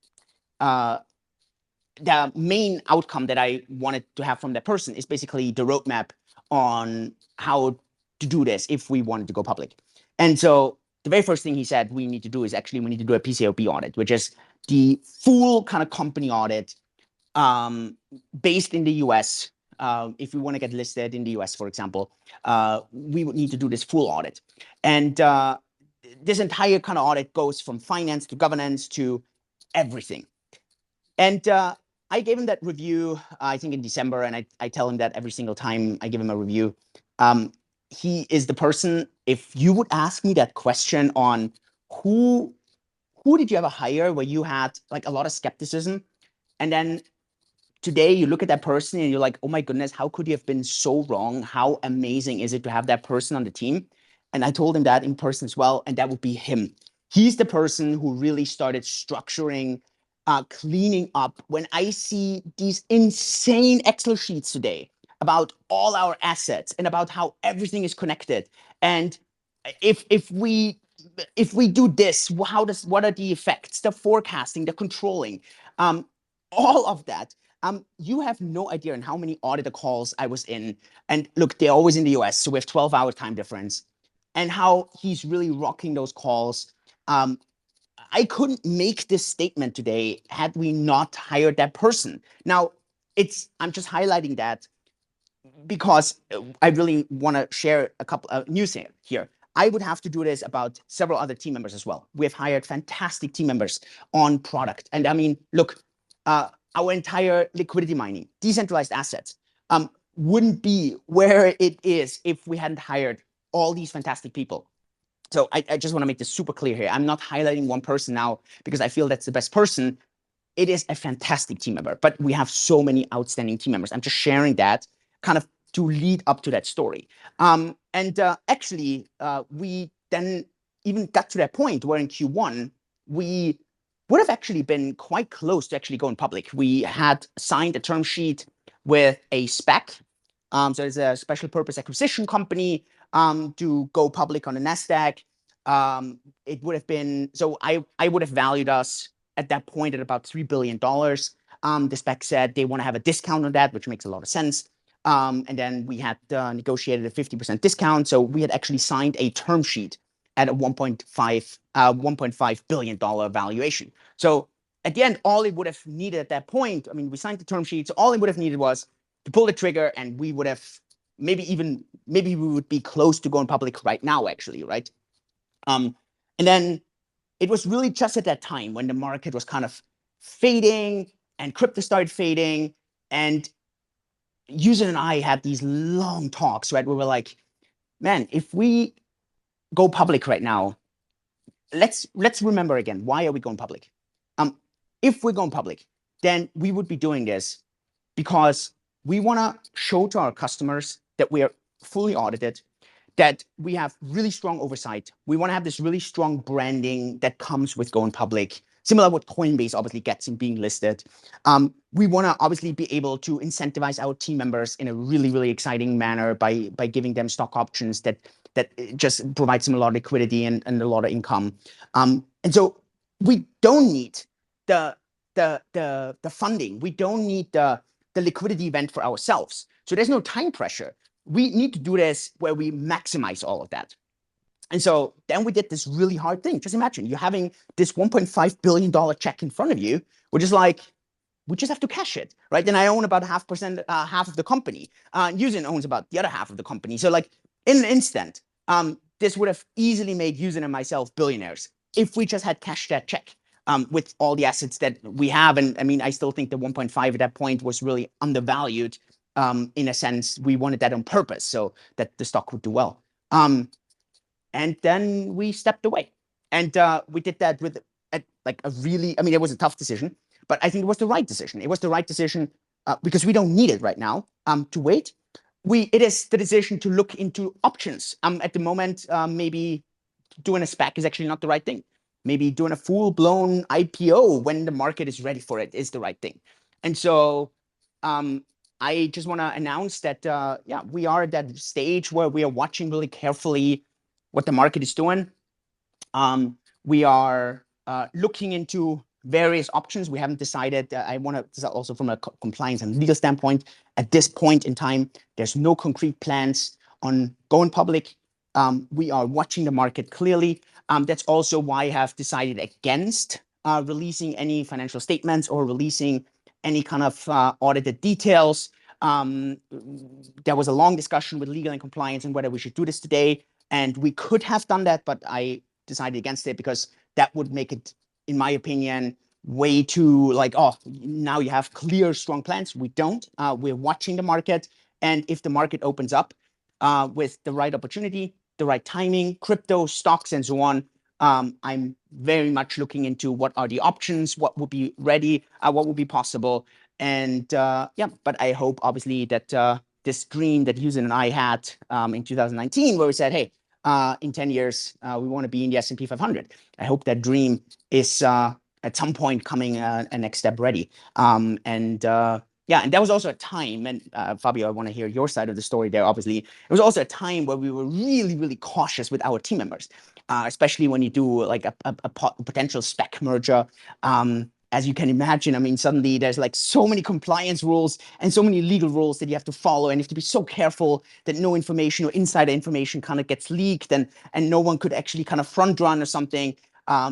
the main outcome that I wanted to have from that person is basically the roadmap on how to do this if we wanted to go public. And so the very first thing he said we need to do is actually we need to do a PCAOB audit, which is the full kind of company audit based in the US. If we want to get listed in the US, for example, we would need to do this full audit. And this entire kind of audit goes from finance to governance to everything. And I gave him that review, I think in December, and I tell him that every single time I give him a review. He is the person, if you would ask me that question on who did you ever hire where you had like a lot of skepticism, and then today you look at that person and you're like, oh my goodness, how could you have been so wrong? How amazing is it to have that person on the team? And I told him that in person as well, and that would be him. He's the person who really started structuring, cleaning up. When I see these insane Excel sheets today about all our assets and about how everything is connected, and if we do this, what are the effects, the forecasting, the controlling, all of that. You have no idea in how many auditor calls I was in. And look, they're always in the US, so we have 12-hour time difference. And how he's really rocking those calls. I couldn't make this statement today had we not hired that person. Now, I'm just highlighting that because I really want to share a couple of news here. I would have to do this about several other team members as well. We have hired fantastic team members on product. And I mean, look, our entire liquidity mining, decentralized assets, wouldn't be where it is if we hadn't hired all these fantastic people. So I just want to make this super clear here. I'm not highlighting one person now because I feel that's the best person. It is a fantastic team member, but we have so many outstanding team members. I'm just sharing that kind of to lead up to that story. Actually, we then even got to that point where in Q1, we would have actually been quite close to actually going public. We had signed a term sheet with a SPAC. So it's a special purpose acquisition company to go public on the NASDAQ. It would have been, so I would have valued us at that point at about $3 billion. The SPAC said they want to have a discount on that, which makes a lot of sense. And then we had negotiated a 50% discount. So we had actually signed a term sheet at a $1.5 billion valuation. So at the end, all it would have needed at that point, I mean, we signed the term sheet. So all it would have needed was to pull the trigger, and we would have maybe we would be close to going public right now, actually, right? And then it was really just at that time when the market was kind of fading and crypto started fading, and u-zyn and I had these long talks, right? We were like, man, if we go public right now, let's remember again, why are we going public? If we're going public, then we would be doing this because we want to show to our customers that we are fully audited, that we have really strong oversight. We want to have this really strong branding that comes with going public, similar to what Coinbase obviously gets in being listed. We want to obviously be able to incentivize our team members in a really, really exciting manner by giving them stock options that just provides them a lot of liquidity and a lot of income. And so we don't need the funding. We don't need the liquidity event for ourselves. So there's no time pressure. We need to do this where we maximize all of that. And so then we did this really hard thing. Just imagine you're having this $1.5 billion check in front of you, which is like, we just have to cash it, right? Then I own about half of the company. u-zyn owns about the other half of the company. So like in an instant, this would have easily made u-zyn and myself billionaires if we just had cashed that check with all the assets that we have. And I mean, I still think the 1.5 at that point was really undervalued. In a sense, we wanted that on purpose so that the stock would do well. And then we stepped away. And we did that with like a really, I mean, it was a tough decision, but I think it was the right decision. It was the right decision because we don't need it right now to wait. It is the decision to look into options. At the moment, maybe doing a SPAC is actually not the right thing. Maybe doing a full-blown IPO when the market is ready for it is the right thing. And so I just want to announce that, yeah, we are at that stage where we are watching really carefully what the market is doing. We are looking into various options. We haven't decided. I want to also from a compliance and legal standpoint, at this point in time, there's no concrete plans on going public. We are watching the market clearly. That's also why I have decided against releasing any financial statements or releasing any kind of audited details. There was a long discussion with legal and compliance on whether we should do this today. And we could have done that, but I decided against it because that would make it, in my opinion, way too like, oh, now you have clear, strong plans. We don't. We're watching the market. And if the market opens up with the right opportunity, the right timing, crypto, stocks, and so on, I'm very much looking into what are the options, what would be ready, what would be possible. And yeah, but I hope obviously that this dream that u-zyn and I had in 2019, where we said, hey, in 10 years, we want to be in the S&P 500. I hope that dream is at some point coming a next step ready. Yeah, and that was also a time, and Fabio, I want to hear your side of the story there, obviously. It was also a time where we were really, really cautious with our team members, especially when you do like a potential SPAC merger. As you can imagine, I mean, suddenly there's like so many compliance rules and so many legal rules that you have to follow, and you have to be so careful that no information or insider information kind of gets leaked, and no one could actually kind of front run or something.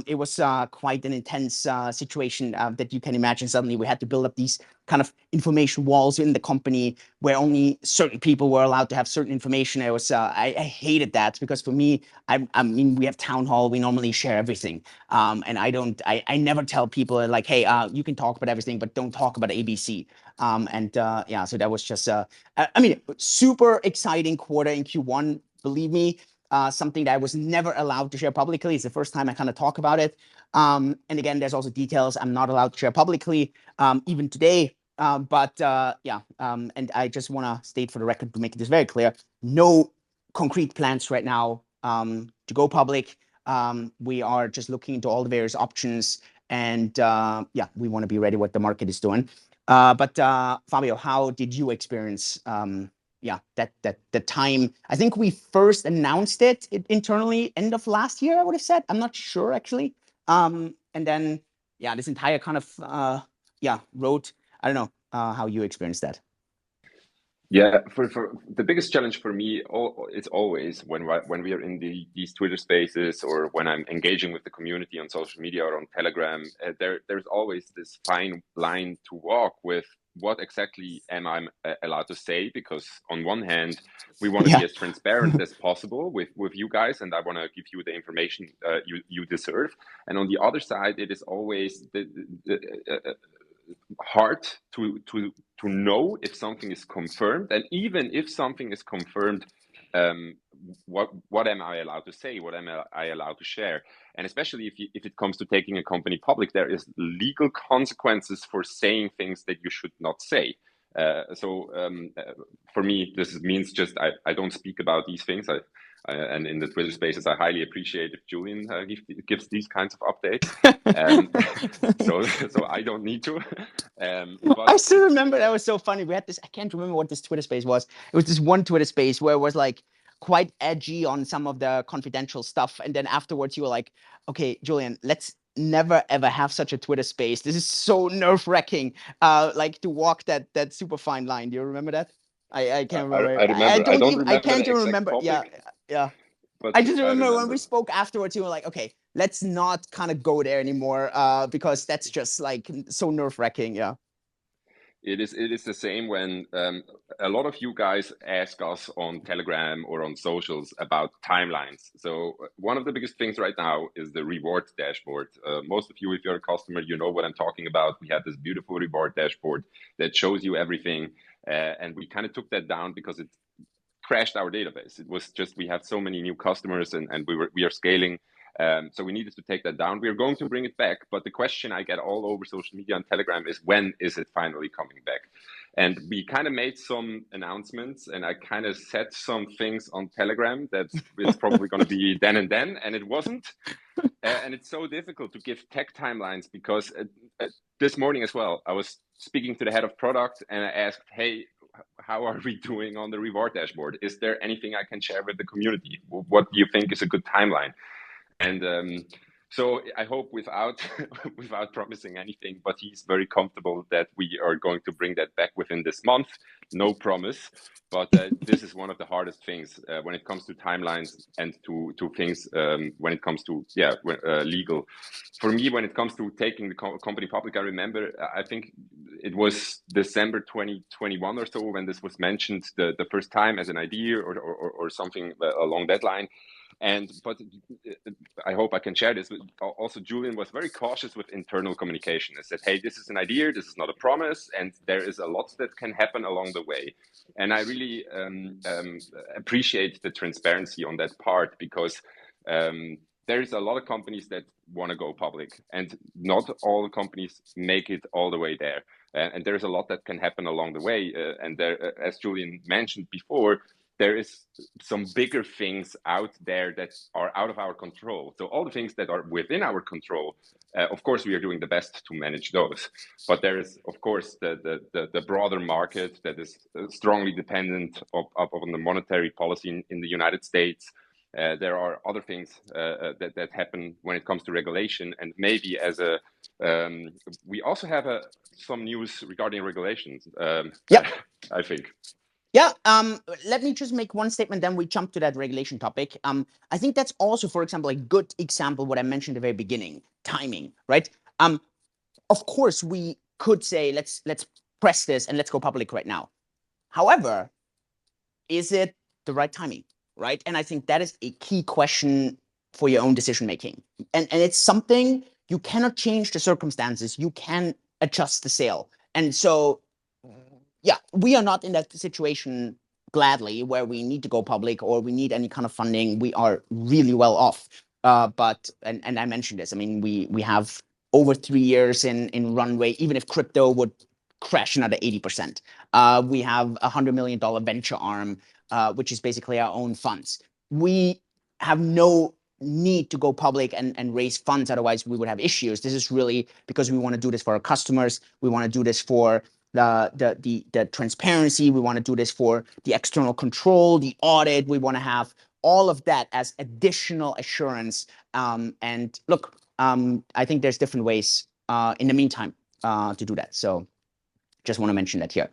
It was quite an intense situation that you can imagine. Suddenly we had to build up these kind of information walls in the company where only certain people were allowed to have certain information. It was I hated that, because for me, I mean, we have town hall, we normally share everything, and I never tell people like, hey, you can talk about everything, but don't talk about ABC. Yeah, so that was just I mean, super exciting quarter in Q1, believe me. Something that I was never allowed to share publicly. It's the first time I kind of talk about it. And again, there's also details I'm not allowed to share publicly, even today. Yeah, and I just want to state for the record, to make this very clear, no concrete plans right now to go public. We are just looking into all the various options, and yeah, we want to be ready what the market is doing. Fabio, how did you experience yeah, the time? I think we first announced it internally end of last year, I would have said. I'm not sure actually. And then yeah, this entire kind of yeah, road. I don't know how you experienced that. Yeah, for the biggest challenge for me, it's always when we are in these Twitter spaces, or when I'm engaging with the community on social media or on Telegram. There's always this fine line to walk with. What exactly am I allowed to say? Because on one hand, we want to Yeah. be as transparent as possible with you guys, and I want to give you the information you deserve. And on the other side, it is always hard to know if something is confirmed, and even if something is confirmed, what am I allowed to say? What am I allowed to share? And especially if it comes to taking a company public, there is legal consequences for saying things that you should not say. For me, this means just I don't speak about these things. And in the Twitter spaces, I highly appreciate if Julian gives these kinds of updates. So I don't need to. But I still remember, that was so funny. We had this, I can't remember what this Twitter space was. It was this one Twitter space where it was like quite edgy on some of the confidential stuff. And then afterwards you were like, okay, Julian, let's never ever have such a Twitter space. This is so nerve-wracking, like to walk that super fine line. Do you remember that? I can't remember. I remember. I don't I remember can't the even exact remember. Yeah, topic, yeah. but I just I remember when we remember. spoke afterwards, you were like, okay, let's not kind of go there anymore, because that's just like so nerve-wracking. Yeah. It is the same when a lot of you guys ask us on Telegram or on socials about timelines. So one of the biggest things right now is the reward dashboard. Most of you, if you're a customer, you know what I'm talking about. We have this beautiful reward dashboard that shows you everything, and we kind of took that down because it crashed our database. It was just, we had so many new customers, and we are scaling. So we needed to take that down. We are going to bring it back, but the question I get all over social media and Telegram is, when is it finally coming back? And we kind of made some announcements, and I kind of said some things on Telegram that it's probably going to be then and then, and it wasn't. And it's so difficult to give tech timelines, because this morning as well, I was speaking to the head of product, and I asked, hey, how are we doing on the reward dashboard? Is there anything I can share with the community? What do you think is a good timeline? And so I hope, without without promising anything, but he's very comfortable that we are going to bring that back within this month. No promise, but this is one of the hardest things when it comes to timelines and to things when it comes to legal. For me, when it comes to taking the company public, I remember, I think it was December 2021 or so when this was mentioned the first time as an idea or something along that line. But I hope I can share this. Also, Julian was very cautious with internal communication. He said, hey, this is an idea, this is not a promise, and there is a lot that can happen along the way. And I really appreciate the transparency on that part, because there is a lot of companies that want to go public, and not all companies make it all the way there. And there's a lot that can happen along the way. And there, as Julian mentioned before, there is some bigger things out there that are out of our control. So all the things that are within our control, of course, we are doing the best to manage those. But there is, of course, the broader market that is strongly dependent on the monetary policy in the United States. There are other things that happen when it comes to regulation, and maybe as a we also have some news regarding regulations. Yep. I think. Yeah, let me just make one statement, then we jump to that regulation topic. I think that's also, for example, a good example, what I mentioned at the very beginning, timing, right? Of course, we could say, let's press this and let's go public right now. However, is it the right timing, right? And I think that is a key question for your own decision making. And it's something you cannot change the circumstances. You can adjust the sale. And so, yeah, we are not in that situation gladly where we need to go public or we need any kind of funding. We are really well off. But I mentioned this. I mean, we have over 3 years in runway, even if crypto would crash another 80%. We have $100 million venture arm, which is basically our own funds. We have no need to go public and raise funds. Otherwise, we would have issues. This is really because we want to do this for our customers. We want to do this for the transparency. We want to do this for the external control, the audit. We want to have all of that as additional assurance. And look, I think there's different ways in the meantime to do that. So just want to mention that here.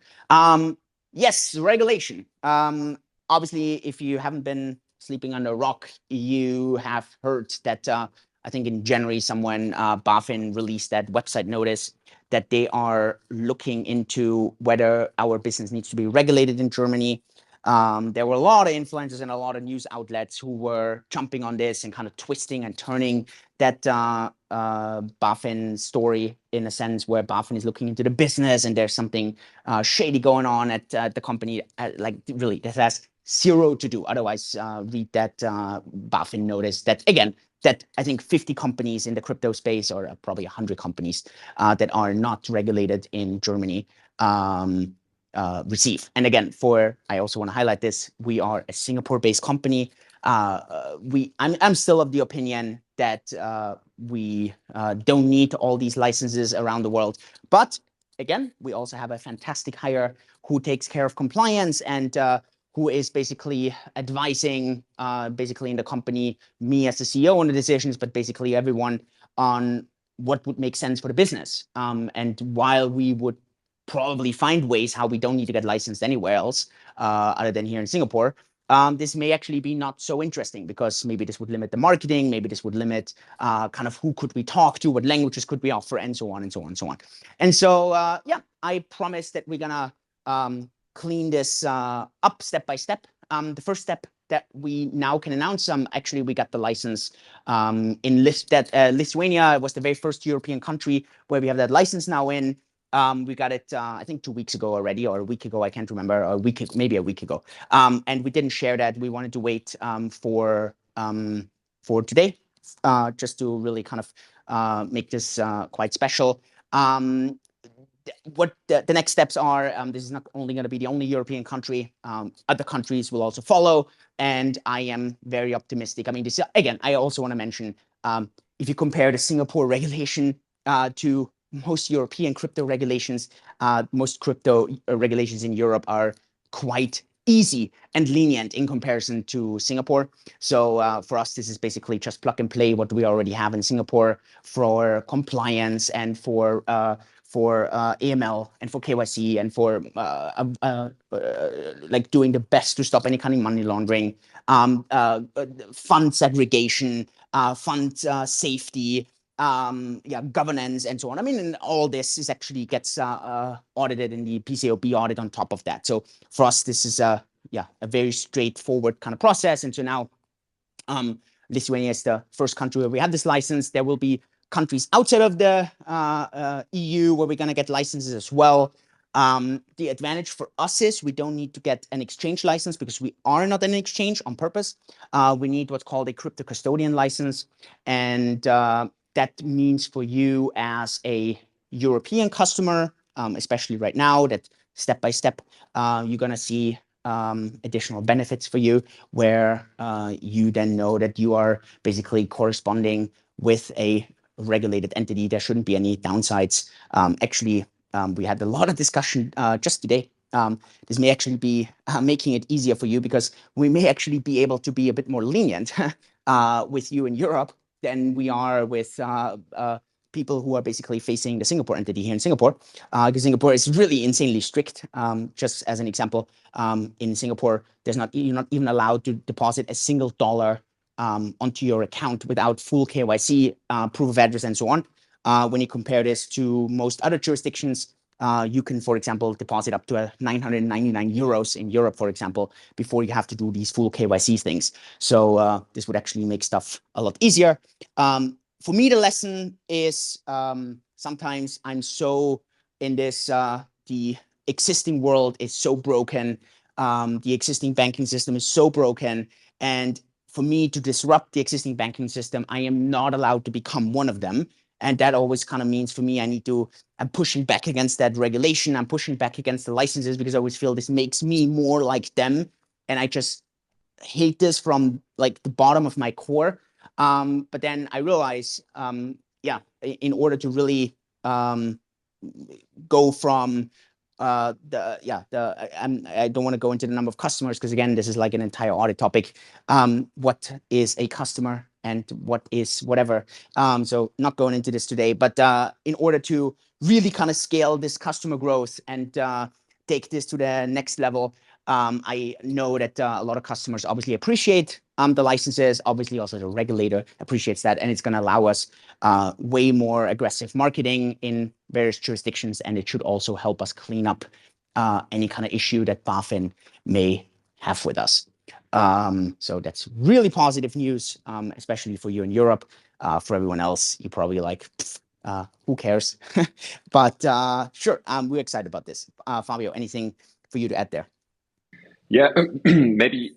Yes, regulation. Obviously, if you haven't been sleeping under a rock, you have heard that I think in January, BaFin released that website notice that they are looking into whether our business needs to be regulated in Germany. There were a lot of influencers and a lot of news outlets who were jumping on this and kind of twisting and turning that BaFin story in a sense where BaFin is looking into the business and there's something shady going on at the company. Like really, that has zero to do. Otherwise, read that BaFin notice that, again, that I think 50 companies in the crypto space, or probably 100 companies that are not regulated in Germany, receive. And again, I also want to highlight this, we are a Singapore-based company. I'm still of the opinion that we don't need all these licenses around the world. But again, we also have a fantastic hire who takes care of compliance and who is basically advising basically in the company, me as the CEO on the decisions, but basically everyone on what would make sense for the business. And while we would probably find ways how we don't need to get licensed anywhere else other than here in Singapore, this may actually be not so interesting because maybe this would limit the marketing, maybe this would limit kind of who could we talk to, what languages could we offer, and so on and so on and so on. And so, yeah, I promise that we're gonna clean this up step by step. The first step that we now can announce, actually we got the license in Lithuania. It was the very first European country where we have that license now in. We got it, I think 2 weeks ago already, or a week ago, I can't remember, or maybe a week ago. And we didn't share that. We wanted to wait for today, just to really kind of make this quite special. What the next steps are, this is not only going to be the only European country, other countries will also follow, and I am very optimistic. I mean, this, again, I also want to mention, if you compare the Singapore regulation to most European crypto regulations, most crypto regulations in Europe are quite easy and lenient in comparison to Singapore. So for us, this is basically just plug and play what we already have in Singapore for compliance and for AML and for KYC and for like doing the best to stop any kind of money laundering, fund segregation, fund safety, yeah, governance and so on. I mean, and all this is actually gets audited in the PCAOB audit on top of that. So for us, this is a very straightforward kind of process. And so now Lithuania is the first country where we have this license. There will be countries outside of the EU where we're going to get licenses as well. The advantage for us is we don't need to get an exchange license because we are not an exchange on purpose. We need what's called a crypto custodian license. And that means for you as a European customer, especially right now, that step by step, you're going to see additional benefits for you where you then know that you are basically corresponding with a regulated entity. There shouldn't be any downsides. Actually, we had a lot of discussion just today. This may actually be making it easier for you because we may actually be able to be a bit more lenient with you in Europe than we are with people who are basically facing the Singapore entity here in Singapore, because Singapore is really insanely strict. Just as an example, in Singapore, you're not even allowed to deposit a single dollar onto your account without full KYC, proof of address, and so on. When you compare this to most other jurisdictions, you can, for example, deposit up to 999 euros in Europe, for example, before you have to do these full KYC things. So this would actually make stuff a lot easier. For me, the lesson is sometimes I'm so in this, the existing world is so broken. The existing banking system is so broken. And for me to disrupt the existing banking system, I am not allowed to become one of them. And that always kind of means for me, I'm pushing back against that regulation. I'm pushing back against the licenses because I always feel this makes me more like them. And I just hate this from like the bottom of my core. But then I realize, in order to really go from I don't want to go into the number of customers because again, this is like an entire audit topic. What is a customer and what is whatever. So not going into this today, but in order to really kind of scale this customer growth and take this to the next level, I know that a lot of customers obviously appreciate the licenses. Obviously, also the regulator appreciates that, and it's going to allow us way more aggressive marketing in various jurisdictions, and it should also help us clean up any kind of issue that BaFin may have with us. So that's really positive news, especially for you in Europe. For everyone else, you probably like, who cares? But sure, we're excited about this. Fabio, anything for you to add there? Yeah, maybe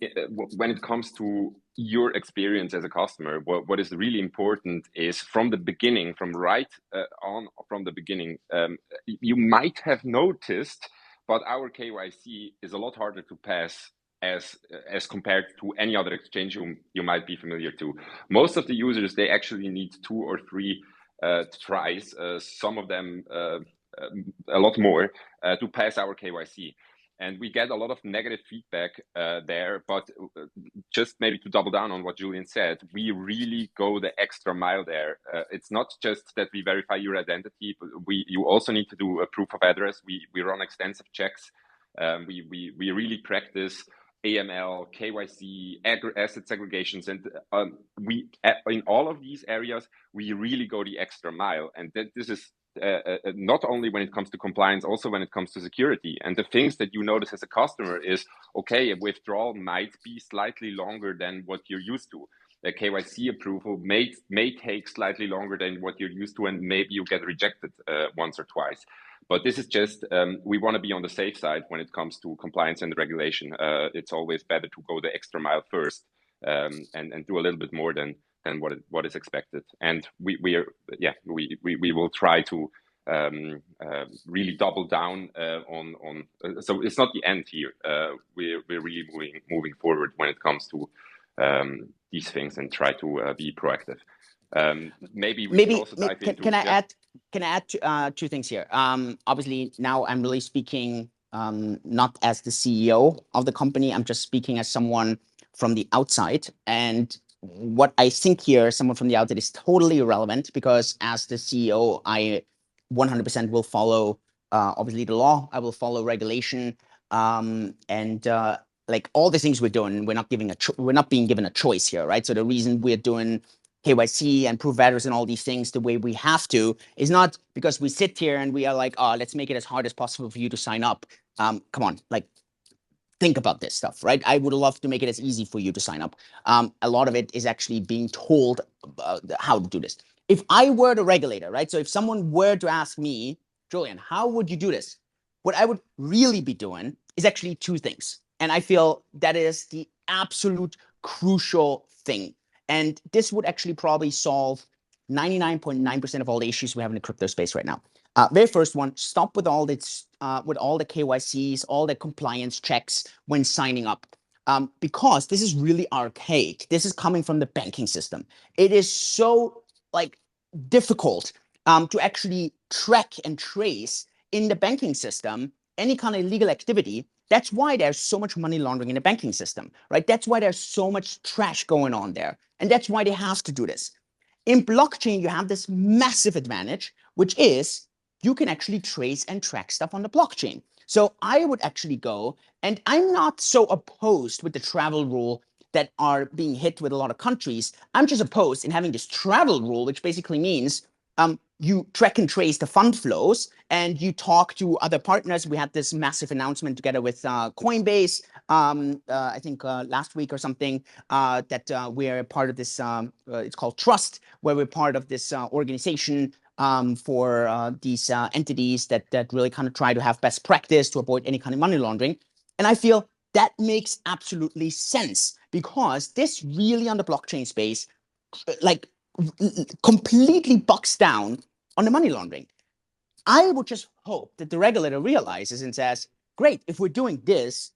when it comes to your experience as a customer, what is really important is from the beginning, from the beginning, you might have noticed, but our KYC is a lot harder to pass as compared to any other exchange you might be familiar to. Most of the users, they actually need 2 or 3 tries, some of them a lot more, to pass our KYC. And we get a lot of negative feedback there, but just maybe to double down on what Julian said, we really go the extra mile there. It's not just that we verify your identity, but you also need to do a proof of address. We run extensive checks. We really practice AML, KYC, asset segregations, and in all of these areas, we really go the extra mile. And this is not only when it comes to compliance, also when it comes to security. And the things that you notice as a customer is, okay, a withdrawal might be slightly longer than what you're used to. The KYC approval may take slightly longer than what you're used to, and maybe you get rejected once or twice. But this is just, we want to be on the safe side when it comes to compliance and regulation. It's always better to go the extra mile first and do a little bit more than what is expected. And we will try to really double down on. So it's not the end here. We're really moving forward when it comes to these things and try to be proactive. Maybe we can also dive into. Can I add 2 things here? Obviously, now I'm really speaking not as the CEO of the company. I'm just speaking as someone from the outside. And what I think here, someone from the outside, is totally irrelevant because as the CEO, I 100% will follow, obviously, the law. I will follow regulation. And like all the things we're doing, we're not being given a choice here, right? So the reason we're doing KYC and proof of address and all these things the way we have to is not because we sit here and we are like, oh, let's make it as hard as possible for you to sign up. Come on, like, think about this stuff, right? I would love to make it as easy for you to sign up. A lot of it is actually being told how to do this. If I were the regulator, right? So if someone were to ask me, Julian, how would you do this? What I would really be doing is actually 2 things. And I feel that is the absolute crucial thing. And this would actually probably solve 99.9% of all the issues we have in the crypto space right now. Very first one, stop with all this, with all the KYCs, all the compliance checks when signing up. Because this is really archaic. This is coming from the banking system. It is so like difficult to actually track and trace in the banking system any kind of illegal activity. That's why there's so much money laundering in the banking system, right? That's why there's so much trash going on there. And that's why they have to do this. In blockchain, you have this massive advantage, which is you can actually trace and track stuff on the blockchain. So I would actually go, and I'm not so opposed with the travel rule that are being hit with a lot of countries. I'm just opposed in having this travel rule, which basically means you track and trace the fund flows and you talk to other partners. We had this massive announcement together with Coinbase, I think last week or something, that we're part of this, it's called Trust, where we're part of this organization for these entities that really kind of try to have best practice to avoid any kind of money laundering. And I feel that makes absolutely sense because this really on the blockchain space, like completely bucks down on the money laundering. I would just hope that the regulator realizes and says, great, if we're doing this,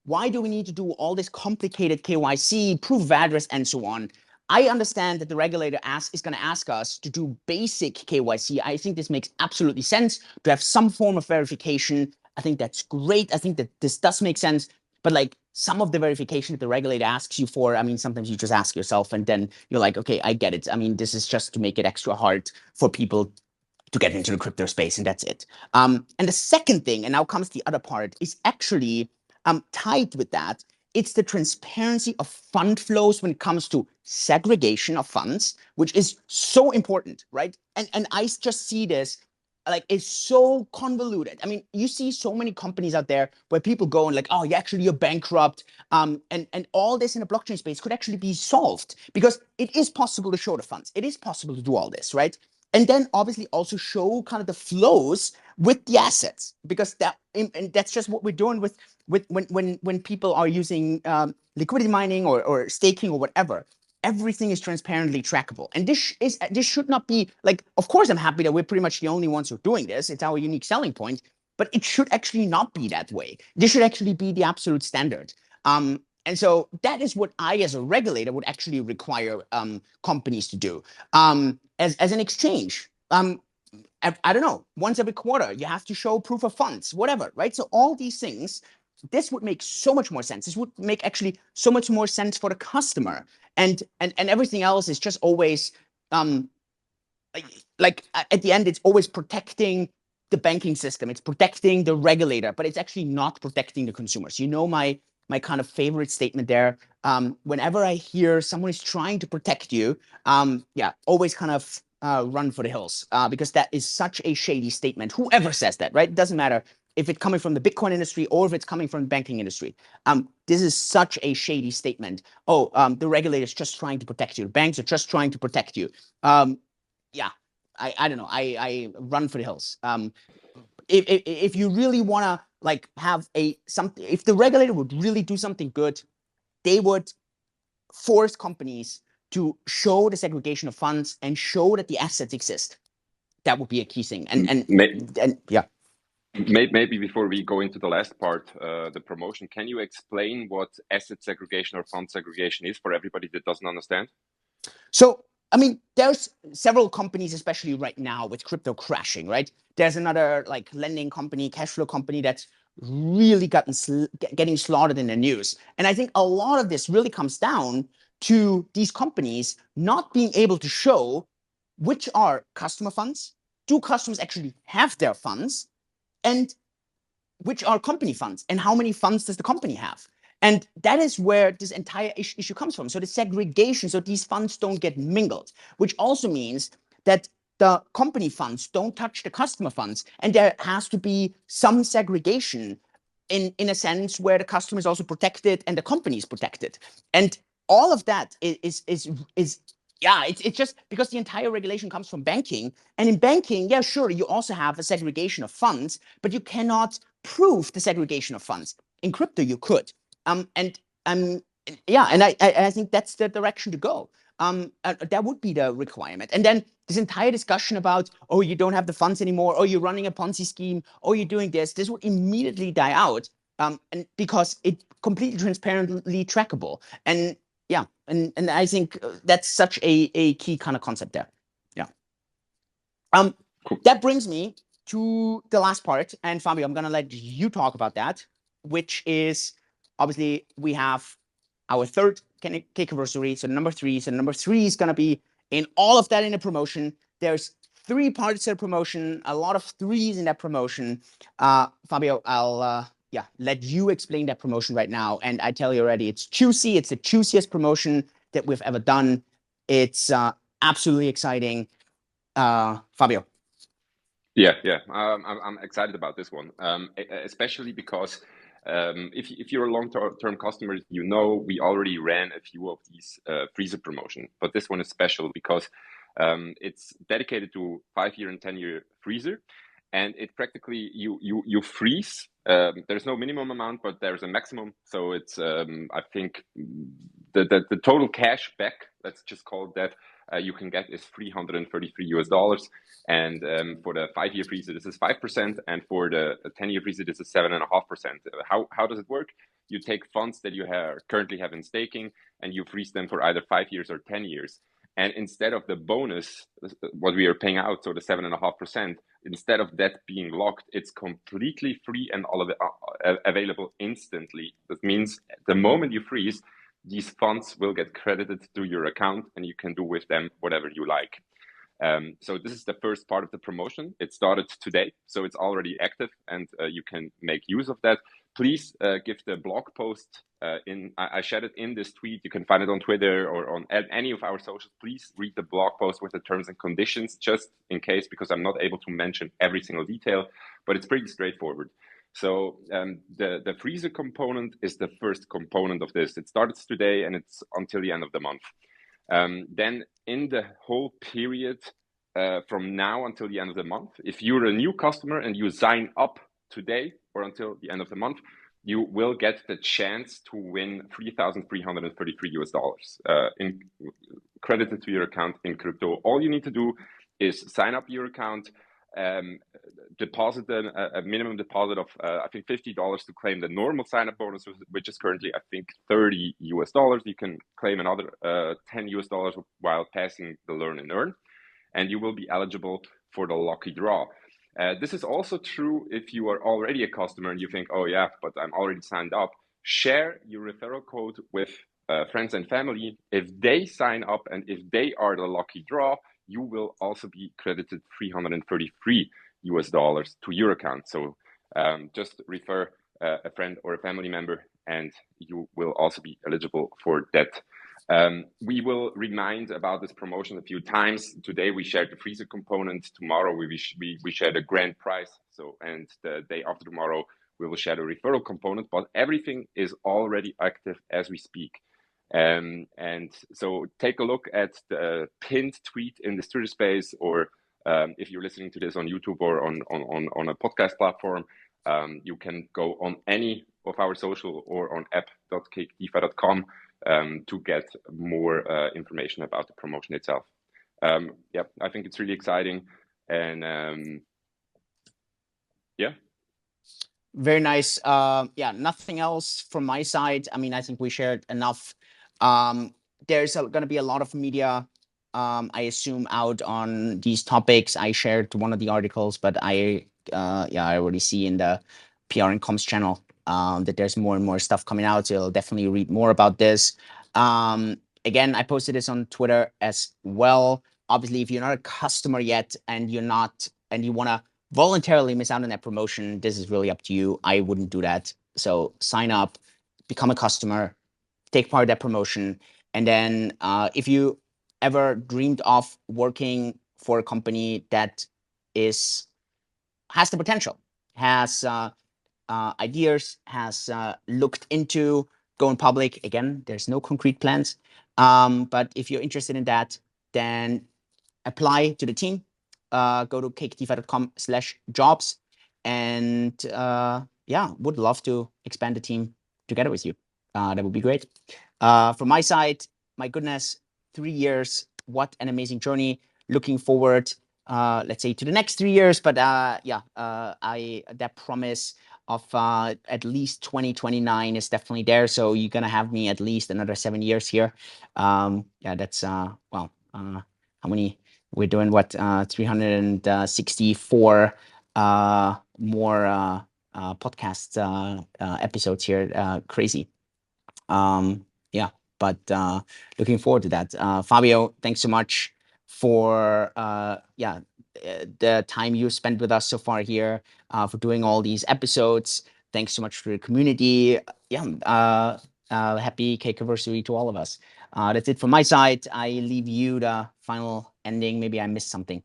why do we need to do all this complicated KYC, proof of address, and so on? I understand that the regulator is going to ask us to do basic KYC. I think this makes absolutely sense to have some form of verification. I think that's great. I think that this does make sense. But like some of the verification that the regulator asks you for, I mean, sometimes you just ask yourself and then you're like, okay, I get it. I mean, this is just to make it extra hard for people to get into the crypto space, and that's it. And the second thing, and now comes the other part, is actually tied with that. It's the transparency of fund flows when it comes to segregation of funds, which is so important, right? And I just see this like it's so convoluted. I mean, you see so many companies out there where people go and like, oh, yeah, actually you're bankrupt. And all this in a blockchain space could actually be solved because it is possible to show the funds. It is possible to do all this, right? And then obviously also show kind of the flows with the assets because and that's just what we're doing with when people are using liquidity mining or staking or whatever. Everything is transparently trackable. And this should not be like, of course, I'm happy that we're pretty much the only ones who are doing this. It's our unique selling point, but it should actually not be that way. This should actually be the absolute standard. And so that is what I, as a regulator, would actually require companies to do. As an exchange, I don't know, once every quarter, you have to show proof of funds, whatever, right? So all these things, this would make so much more sense. This would make actually so much more sense for the customer. And everything else is just always, like at the end, it's always protecting the banking system. It's protecting the regulator, but it's actually not protecting the consumers. You know, my kind of favorite statement there. Whenever I hear someone is trying to protect you, yeah, always kind of run for the hills because that is such a shady statement. Whoever says that, right? It doesn't matter if it's coming from the Bitcoin industry or if it's coming from the banking industry. This is such a shady statement. Oh, the regulator is just trying to protect you. The banks are just trying to protect you. Yeah, I don't know. I run for the hills. If you really want to like have something, if the regulator would really do something good, they would force companies to show the segregation of funds and show that the assets exist. That would be a key thing. And yeah. Maybe before we go into the last part, the promotion, can you explain what asset segregation or fund segregation is for everybody that doesn't understand? So, I mean, there's several companies, especially right now with crypto crashing, right? There's another like lending company, Cashflow company that's really getting slaughtered in the news. And I think a lot of this really comes down to these companies not being able to show which are customer funds, do customers actually have their funds, and which are company funds, and how many funds does the company have? And that is where this entire issue comes from. So the segregation, so these funds don't get mingled, which also means that the company funds don't touch the customer funds. And there has to be some segregation in a sense where the customer is also protected and the company is protected. And all of that is yeah, it's just because the entire regulation comes from banking. And in banking, yeah, sure, you also have a segregation of funds, but you cannot prove the segregation of funds. In crypto, you could. Yeah, and I think that's the direction to go. That would be the requirement. And then this entire discussion about, oh, you don't have the funds anymore, oh, you're running a Ponzi scheme, oh, you're doing this would immediately die out and because it's completely transparently trackable. And yeah, and I think that's such a key kind of concept there. Yeah. Cool. That brings me to the last part, and Fabio, I'm gonna let you talk about that, which is obviously we have our third Cakeaversary, so number 3. So number 3 is gonna be in all of that in a promotion. There's 3 parts of the promotion, a lot of threes in that promotion. Fabio, I'll let you explain that promotion right now. And I tell you already, it's juicy. It's the juiciest promotion that we've ever done. It's absolutely exciting. Fabio. Yeah, I'm excited about this one, especially because if you're a long-term customer, you know we already ran a few of these freezer promotion, but this one is special because it's dedicated to 5-year and 10-year freezer, and it practically you freeze. There's no minimum amount, but there's a maximum. So it's I think the total cash back, let's just call it that, you can get is $333. And for the 5-year freezer, this is 5%, and for the 10-year freezer, this is 7.5%. How does it work? You take funds that you currently have in staking, and you freeze them for either 5 years or 10 years. And instead of the bonus, what we are paying out, so the 7.5%, instead of that being locked, it's completely free and all of it available instantly. That means the moment you freeze, these funds will get credited to your account, and you can do with them whatever you like. So this is the first part of the promotion. It started today, so it's already active, and you can make use of that. Please give the blog post I shared it in this tweet. You can find it on Twitter or on any of our socials. Please read the blog post with the terms and conditions, just in case, because I'm not able to mention every single detail, but it's pretty straightforward. So the freezer component is the first component of this. It starts today and it's until the end of the month. Then in the whole period from now until the end of the month, if you're a new customer and you sign up today or until the end of the month, you will get the chance to win $3,333 in credited to your account in crypto. All you need to do is sign up your account, deposit a minimum deposit of I think $50 to claim the normal sign up bonus, which is currently I think $30. You can claim another $10 while passing the learn and earn, and you will be eligible for the lucky draw. This is also true if you are already a customer and you think, oh yeah, but I'm already signed up. Share your referral code with friends and family. If they sign up and if they are the lucky draw, you will also be credited $333 to your account. So just refer a friend or a family member and you will also be eligible for that. We will remind about this promotion a few times. Today we shared the freezer component. Tomorrow we share the grand prize. So, and the day after tomorrow we will share the referral component. But everything is already active as we speak. And so take a look at the pinned tweet in the Twitter space, or if you're listening to this on YouTube or on a podcast platform, you can go on any of our social or on app.cakedefi.com. To get more information about the promotion itself. Yeah, I think it's really exciting, and yeah. Very nice. Yeah, nothing else from my side. I mean, I think we shared enough. There's going to be a lot of media, I assume, out on these topics. I shared one of the articles, but I already see in the PR and Comms channel that there's more and more stuff coming out. So you'll definitely read more about this. Again, I posted this on Twitter as well. Obviously, if you're not a customer yet and you want to voluntarily miss out on that promotion, this is really up to you. I wouldn't do that. So sign up, become a customer, take part of that promotion. And then if you ever dreamed of working for a company that has the potential, has ideas, has looked into going public. Again, there's no concrete plans. But if you're interested in that, then apply to the team. Go to cakedefi.com/jobs. And yeah, would love to expand the team together with you. That would be great. From my side, my goodness, 3 years. What an amazing journey. Looking forward, let's say, to the next 3 years. But yeah, that promise of at least 2029 is definitely there. So you're going to have me at least another 7 years here. Yeah, that's, well, how many? We're doing what, 364 more podcast episodes here. Crazy. Yeah, but looking forward to that. Fabio, thanks so much. for the time you spent with us so far here, for doing all these episodes. Thanks so much for the community. Happy Cakeaversary to all of us. That's it from my side. I leave you the final ending. Maybe I missed something.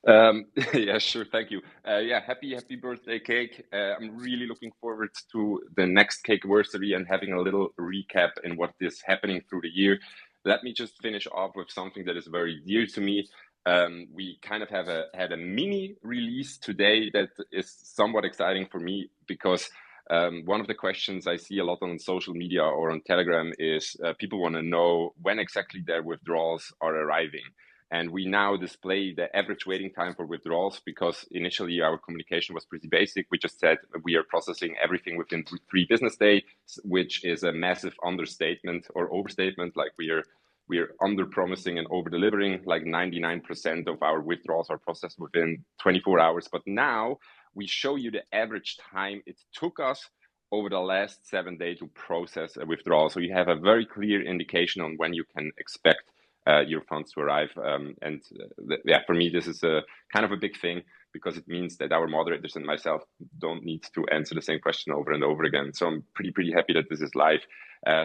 Yeah, sure. Thank you. Yeah, happy birthday, Cake. I'm really looking forward to the next Cakeaversary and having a little recap in what is happening through the year. Let me just finish off with something that is very dear to me. We kind of had a mini release today that is somewhat exciting for me because one of the questions I see a lot on social media or on Telegram is people want to know when exactly their withdrawals are arriving. And we now display the average waiting time for withdrawals because initially our communication was pretty basic. We just said we are processing everything within 3 business days, which is a massive understatement or overstatement. Like we are under promising and over delivering. Like 99% of our withdrawals are processed within 24 hours. But now we show you the average time it took us over the last 7 days to process a withdrawal. So you have a very clear indication on when you can expect your funds to arrive. Yeah, for me, this is a kind of a big thing because it means that our moderators and myself don't need to answer the same question over and over again. So I'm pretty happy that this is live.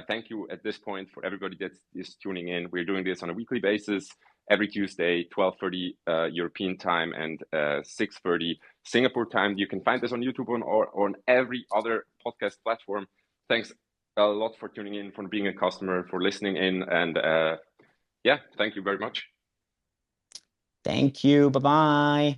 Thank you at this point for everybody that is tuning in. We're doing this on a weekly basis, every Tuesday, 12:30 European time and 6:30 Singapore time. You can find this on YouTube or on every other podcast platform. Thanks a lot for tuning in, for being a customer, for listening in, and yeah, thank you very much. Thank you. Bye-bye.